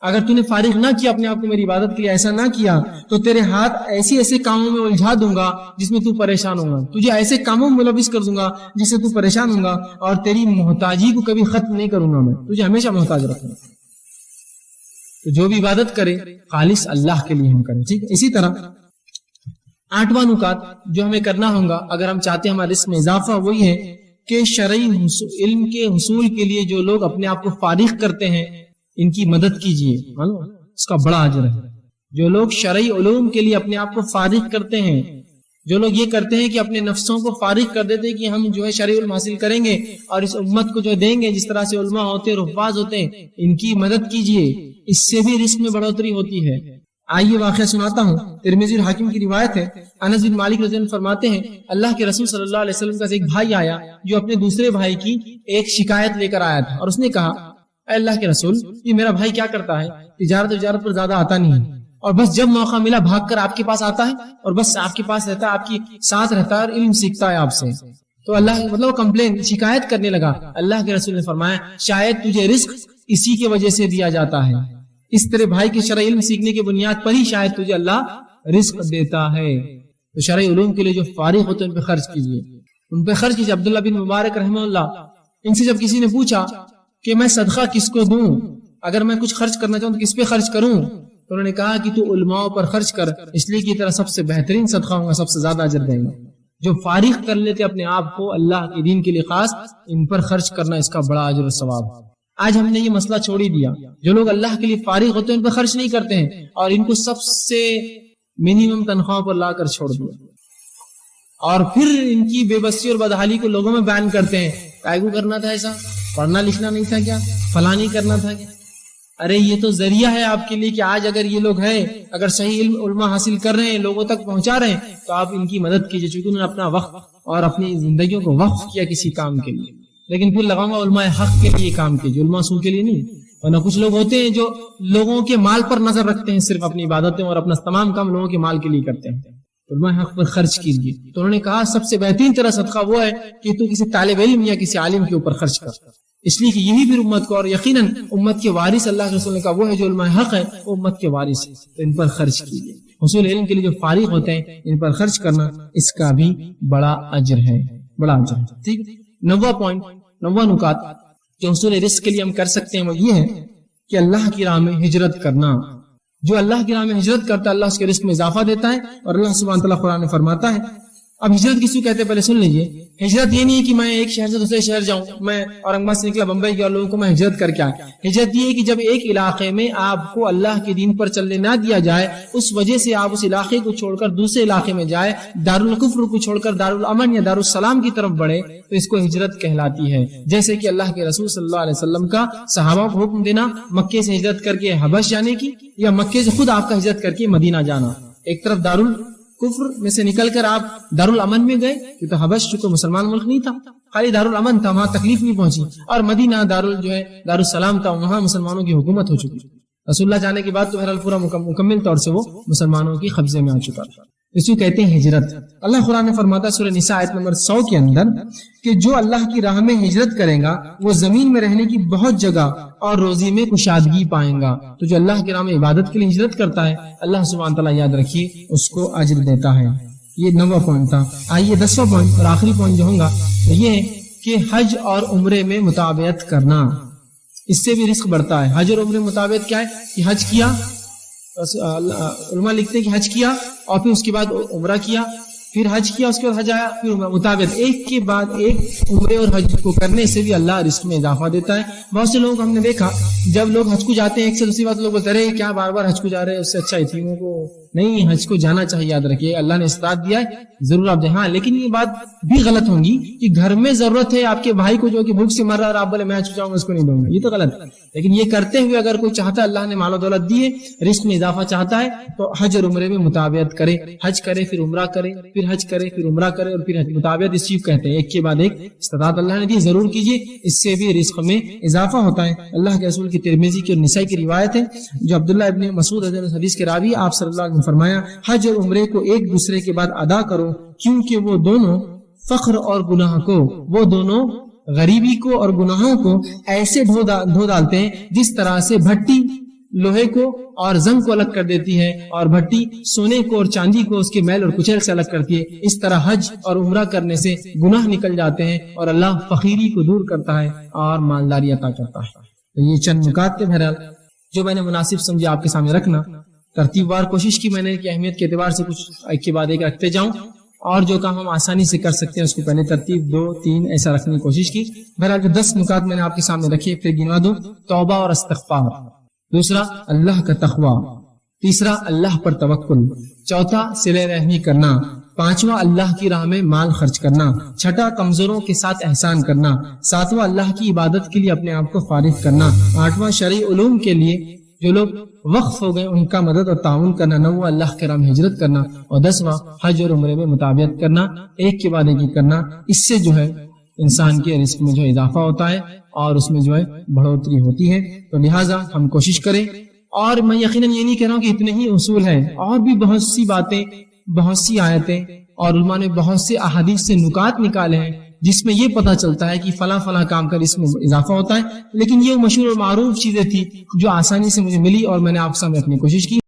اگر تو نے فارغ نہ کیا اپنے آپ کو میری عبادت کے لیے، ایسا نہ کیا تو تیرے ہاتھ ایسے کاموں میں الجھا دوں گا جس میں تو پریشان ہوگا، تجھے ایسے کاموں میں ملوث کر دوں گا جس سے تو پریشان ہوگا، اور تیری محتاجی کو کبھی ختم نہیں کروں گا، میں تجھے ہمیشہ محتاج رکھوں گا۔ تو جو بھی عبادت کرے خالص اللہ کے لیے ہم کریں، ٹھیک ہے۔ اسی طرح 8واں نکات جو ہمیں کرنا ہوگا اگر ہم چاہتے ہیں ہمارے رزق میں اضافہ، وہی ہے کہ شرعی علم کے حصول کے لیے جو لوگ اپنے آپ کو فارغ کرتے ہیں ان کی مدد کیجیے، اس کا بڑا اجر ہے۔ جو لوگ شرعی علوم کے لیے اپنے آپ کو فارغ کرتے ہیں، جو لوگ یہ کرتے ہیں کہ اپنے نفسوں کو فارغ کر دیتے ہیں کہ ہم جو ہے شرعی علم حاصل کریں گے اور اس امت کو جو دیں گے، جس طرح سے علماء ہوتے ہیں، حفاظ ہوتے ہیں، ان کی مدد کیجیے، اس سے بھی رزق میں بڑھوتری ہوتی ہے۔ آئیے واقعہ سناتا ہوں، ترمذی اور حاکم کی روایت ہے، انس بن مالک رضی اللہ عنہ فرماتے ہیں اللہ کے رسول صلی اللہ علیہ وسلم کا ایک بھائی آیا جو اپنے دوسرے بھائی کی ایک شکایت لے کر آیا تھا، اور اس نے کہا اے اللہ کے رسول یہ میرا بھائی کیا کرتا ہے، تجارت پر زیادہ آتا نہیں ہے، اور بس جب موقع ملا بھاگ کر آپ کے پاس آتا ہے اور بس آپ کے پاس رہتا ہے، آپ کی ساتھ رہتا ہے اور علم سیکھتا ہے آپ سے۔ تو اللہ مطلب کمپلین شکایت کرنے لگا، اللہ کے رسول نے فرمایا شاید تجھے رزق اسی کی وجہ سے دیا جاتا ہے، اس طرح بھائی کے شرعی علم سیکھنے کی بنیاد پر ہی شاید تجھے اللہ رزق دیتا ہے۔ تو شرعی علوم کے لیے جو فارغ ہوتے ہیں ان پہ خرچ کیجیے، ان پہ خرچ کیجیے۔ عبداللہ بن مبارک رحمہ اللہ، ان سے جب کسی نے پوچھا کہ میں صدقہ کس کو دوں، اگر میں کچھ خرچ کرنا چاہوں تو کس پہ خرچ کروں، تو انہوں نے کہا کہ تو علماء پر خرچ کر، اس لیے کہ تیرا سب سے بہترین صدقہ ہوگا، سب سے زیادہ اجر دیں گے۔ جو فارغ کر لیتے اپنے آپ کو اللہ کے دین کے لیے خاص، ان پر خرچ کرنا اس کا بڑا اجر و ثواب۔ آج ہم نے یہ مسئلہ چھوڑ ہی دیا، جو لوگ اللہ کے لیے فارغ ہوتے ہیں ان پر خرچ نہیں کرتے ہیں، اور ان کو سب سے منیمم تنخواہ پر لا کر چھوڑ دیا، اور پھر ان کی بے بسی اور بدحالی کو لوگوں میں بیان کرتے ہیں، کائگو کرنا تھا ایسا، پڑھنا لکھنا نہیں تھا کیا، فلاں نہیں کرنا تھا کیا۔ ارے یہ تو ذریعہ ہے آپ کے لیے کہ آج اگر یہ لوگ ہیں، اگر صحیح علم علماء حاصل کر رہے ہیں، لوگوں تک پہنچا رہے ہیں، تو آپ ان کی مدد کیجیے، چونکہ انہوں نے اپنا وقت اور اپنی زندگیوں کو وقف کیا کسی کام کے لیے۔ لیکن پھر لگاؤں گا علماء حق کے لیے کام کیجیے، علماء سو کے لیے نہیں۔ ورنہ کچھ لوگ ہوتے ہیں جو لوگوں کے مال پر نظر رکھتے ہیں، صرف اپنی عبادتیں اور اپنا تمام کام لوگوں کے مال کے لیے کرتے ہیں۔ علماء حق پر خرچ کیجیے۔ تو انہوں نے کہا سب سے بہترین طرح صدقہ وہ ہے کہ تو کسی طالب علم یا کسی عالم کے اوپر خرچ کر، اس لیے کہ یہی پھر امت کو، اور یقیناً امت کے وارث اللہ کے رسول نے کہا وہ ہے جو علماء حق ہے، وہ امت کے وارث ہے، تو ان پر خرچ کیجیے۔ حصول علم کے لیے جو فارغ ہوتے ہیں ان پر خرچ کرنا، اس کا بھی بڑا اجر ہے، بڑا اجر ہے۔ ٹھیک، 90 نکات جو حصول رزق کے لیے ہم کر سکتے ہیں وہ یہ ہے کہ اللہ کی راہ میں ہجرت کرنا۔ جو اللہ کی راہ میں ہجرت کرتا ہے اللہ اس کے رزق میں اضافہ دیتا ہے، اور اللہ سبحانہ تعالیٰ قرآن میں فرماتا ہے۔ اب ہجرت کسی کو کہتے ہیں پہلے سن لیجئے۔ ہجرت یہ نہیں ہے کہ میں ایک شہر سے دوسرے شہر جاؤں، میں اورنگ آباد سے نکلا بمبئی گیا اور لوگوں کو میں ہجرت کر کے آیا۔ ہجرت یہ ہے کہ جب ایک علاقے میں آپ کو اللہ کے دین پر چلنے نہ دیا جائے، اس وجہ سے آپ اس علاقے کو چھوڑ کر دوسرے علاقے میں جائے، دارالکفر کو چھوڑ کر دارالامن یا دارالسلام کی طرف بڑھے، تو اس کو ہجرت کہلاتی ہے۔ جیسے کہ اللہ کے رسول صلی اللہ علیہ وسلم کا صحابہ کو حکم دینا مکے سے ہجرت کر کے حبش جانے کی، یا مکے سے خود آپ کا ہجرت کر کے مدینہ جانا۔ ایک طرف کفر میں سے نکل کر آپ دارالامن میں گئے، کہ تو حبش چونکہ مسلمان ملک نہیں تھا، خالی دارالامن تھا، وہاں تکلیف نہیں پہنچی، اور مدینہ دارالسلام تھا، وہاں مسلمانوں کی حکومت ہو چکی۔ رسول اللہ جانے کے بعد تو بہرحال پورا مکمل طور سے وہ مسلمانوں کی قبضے میں آ چکا تھا۔ اس کو کہتے ہیں ہجرت۔ اللہ قرآن نے فرماتا ہے سورہ نساء آیت نمبر 100 کے اندر کہ جو اللہ کی راہ میں ہجرت کرے گا وہ زمین میں رہنے کی بہت جگہ اور روزی میں کشادگی پائیں گا۔ تو جو اللہ کی راہ میں عبادت کے لیے ہجرت کرتا ہے اللہ سبحانہ تعالیٰ یاد رکھیے اس کو اجر دیتا ہے۔ یہ 9واں پوائنٹ تھا۔ آئیے 10واں پوائنٹ اور آخری پوائنٹ جو ہوگا یہ ہے کہ حج اور عمرے میں مطابقت کرنا، اس سے بھی رزق بڑھتا ہے۔ حج اور عمرے میں مطابقت کیا ہے کہ حج کیا، علماء لکھتے ہیں کہ حج کیا اور پھر اس کے بعد عمرہ کیا، پھر حج کیا، اس کے بعد حج آیا، پھر عمرہ، مطابقت ایک کے بعد ایک عمرے اور حج کو کرنے سے بھی اللہ رزق میں اضافہ دیتا ہے۔ بہت سے لوگوں کو ہم نے دیکھا جب لوگ حج کو جاتے ہیں ایک سے دوسری بات لوگ بولتے رہے کیا بار بار حج کو جا رہے ہیں، اس سے اچھا یتیموں کو نہیں حج کو جانا چاہیے۔ یاد رکھیے اللہ نے استطاعت دیا ہے ضرور آپ جائیں، ہاں لیکن یہ بات بھی غلط ہوگی کہ گھر میں ضرورت ہے آپ کے بھائی کو جو کہ بھوک سے مر رہا ہے اور آپ بولے میں حج کو جاؤں گا اس کو نہیں دوں گا، یہ تو غلط ہے۔ لیکن یہ کرتے ہوئے اگر کوئی چاہتا ہے اللہ نے مال و دولت دی ہے رزق میں اضافہ چاہتا ہے تو حج اور عمرے میں مطابقت کرے، حج کرے پھر عمرہ کرے، پھر حج کرے پھر عمرہ کرے اور پھر حج۔ مطابقت اس چیز کہتے ہیں ایک کے بعد ایک استطاعت اللہ نے دی ضرور کیجیے، اس سے بھی رزق میں اضافہ ہوتا ہے۔ اللہ کے رسول کی ترمذی کی اور نسائی کی روایت ہے جو عبداللہ ابن مسعود حدیث کے راوی آپ صلی اللہ علیہ وسلم نے فرمایا حج اور عمرے کو ایک دوسرے کے بعد ادا کرو کیونکہ وہ دونوں فخر اور گناہ کو، وہ دونوں غریبی کو اور گناہوں کو ایسے دھو ڈالتے ہیں جس طرح سے بھٹی لوہے کو اور زنگ کو الگ کر دیتی ہے اور بھٹی سونے کو اور چاندی کو اس کے میل اور کچیل سے الگ کرتی ہے، اس طرح حج اور عمرہ کرنے سے گناہ نکل جاتے ہیں اور اللہ فقیری کو دور کرتا ہے اور مالداری عطا کرتا ہے۔ تو یہ چند نکات تھے بہرحال جو میں نے مناسب سمجھا آپ کے سامنے رکھنا۔ ترتیب وار کوشش کی میں نے کہ اہمیت کے اعتبار سے کچھ ایک کے بعد ایک رکھتے جاؤں، اور جو کام ہم آسانی سے کر سکتے ہیں اس کو پہلے ترتیب 2 3 ایسا رکھنے کی کوشش کی۔ بہرحال جو 10 نکات میں نے آپ کے سامنے رکھے پھر گنوا دو۔ توبہ اور استغفار، دوسرا اللہ کا تقوی، تیسرا اللہ پر توکل، چوتھا صلہ رحمی کرنا، پانچواں اللہ کی راہ میں مال خرچ کرنا، چھٹا کمزوروں کے ساتھ احسان کرنا، ساتواں اللہ کی عبادت کے لیے اپنے آپ کو فارغ کرنا، آٹھواں شرعی علوم کے لیے جو لوگ وقف ہو گئے ان کا مدد اور تعاون کرنا، نواں اللہ کے راہ میں ہجرت کرنا، اور 10واں حج اور عمرے میں مطابقت کرنا، ایک کے بعد ایک کرنا۔ اس سے جو ہے انسان کے رزق میں جو اضافہ ہوتا ہے اور اس میں جو ہے بڑھوتری ہوتی ہے۔ تو لہٰذا ہم کوشش کریں، اور میں یقیناً یہ نہیں کہہ رہا ہوں کہ اتنے ہی اصول ہیں، اور بھی بہت سی باتیں، بہت سی آیتیں اور علماء نے بہت سے احادیث سے نکات نکالے ہیں جس میں یہ پتہ چلتا ہے کہ فلاں فلاں کام کا اس میں اضافہ ہوتا ہے، لیکن یہ مشہور اور معروف چیزیں تھی جو آسانی سے مجھے ملی اور میں نے آپ سامنے رکھنے کی کوشش کی۔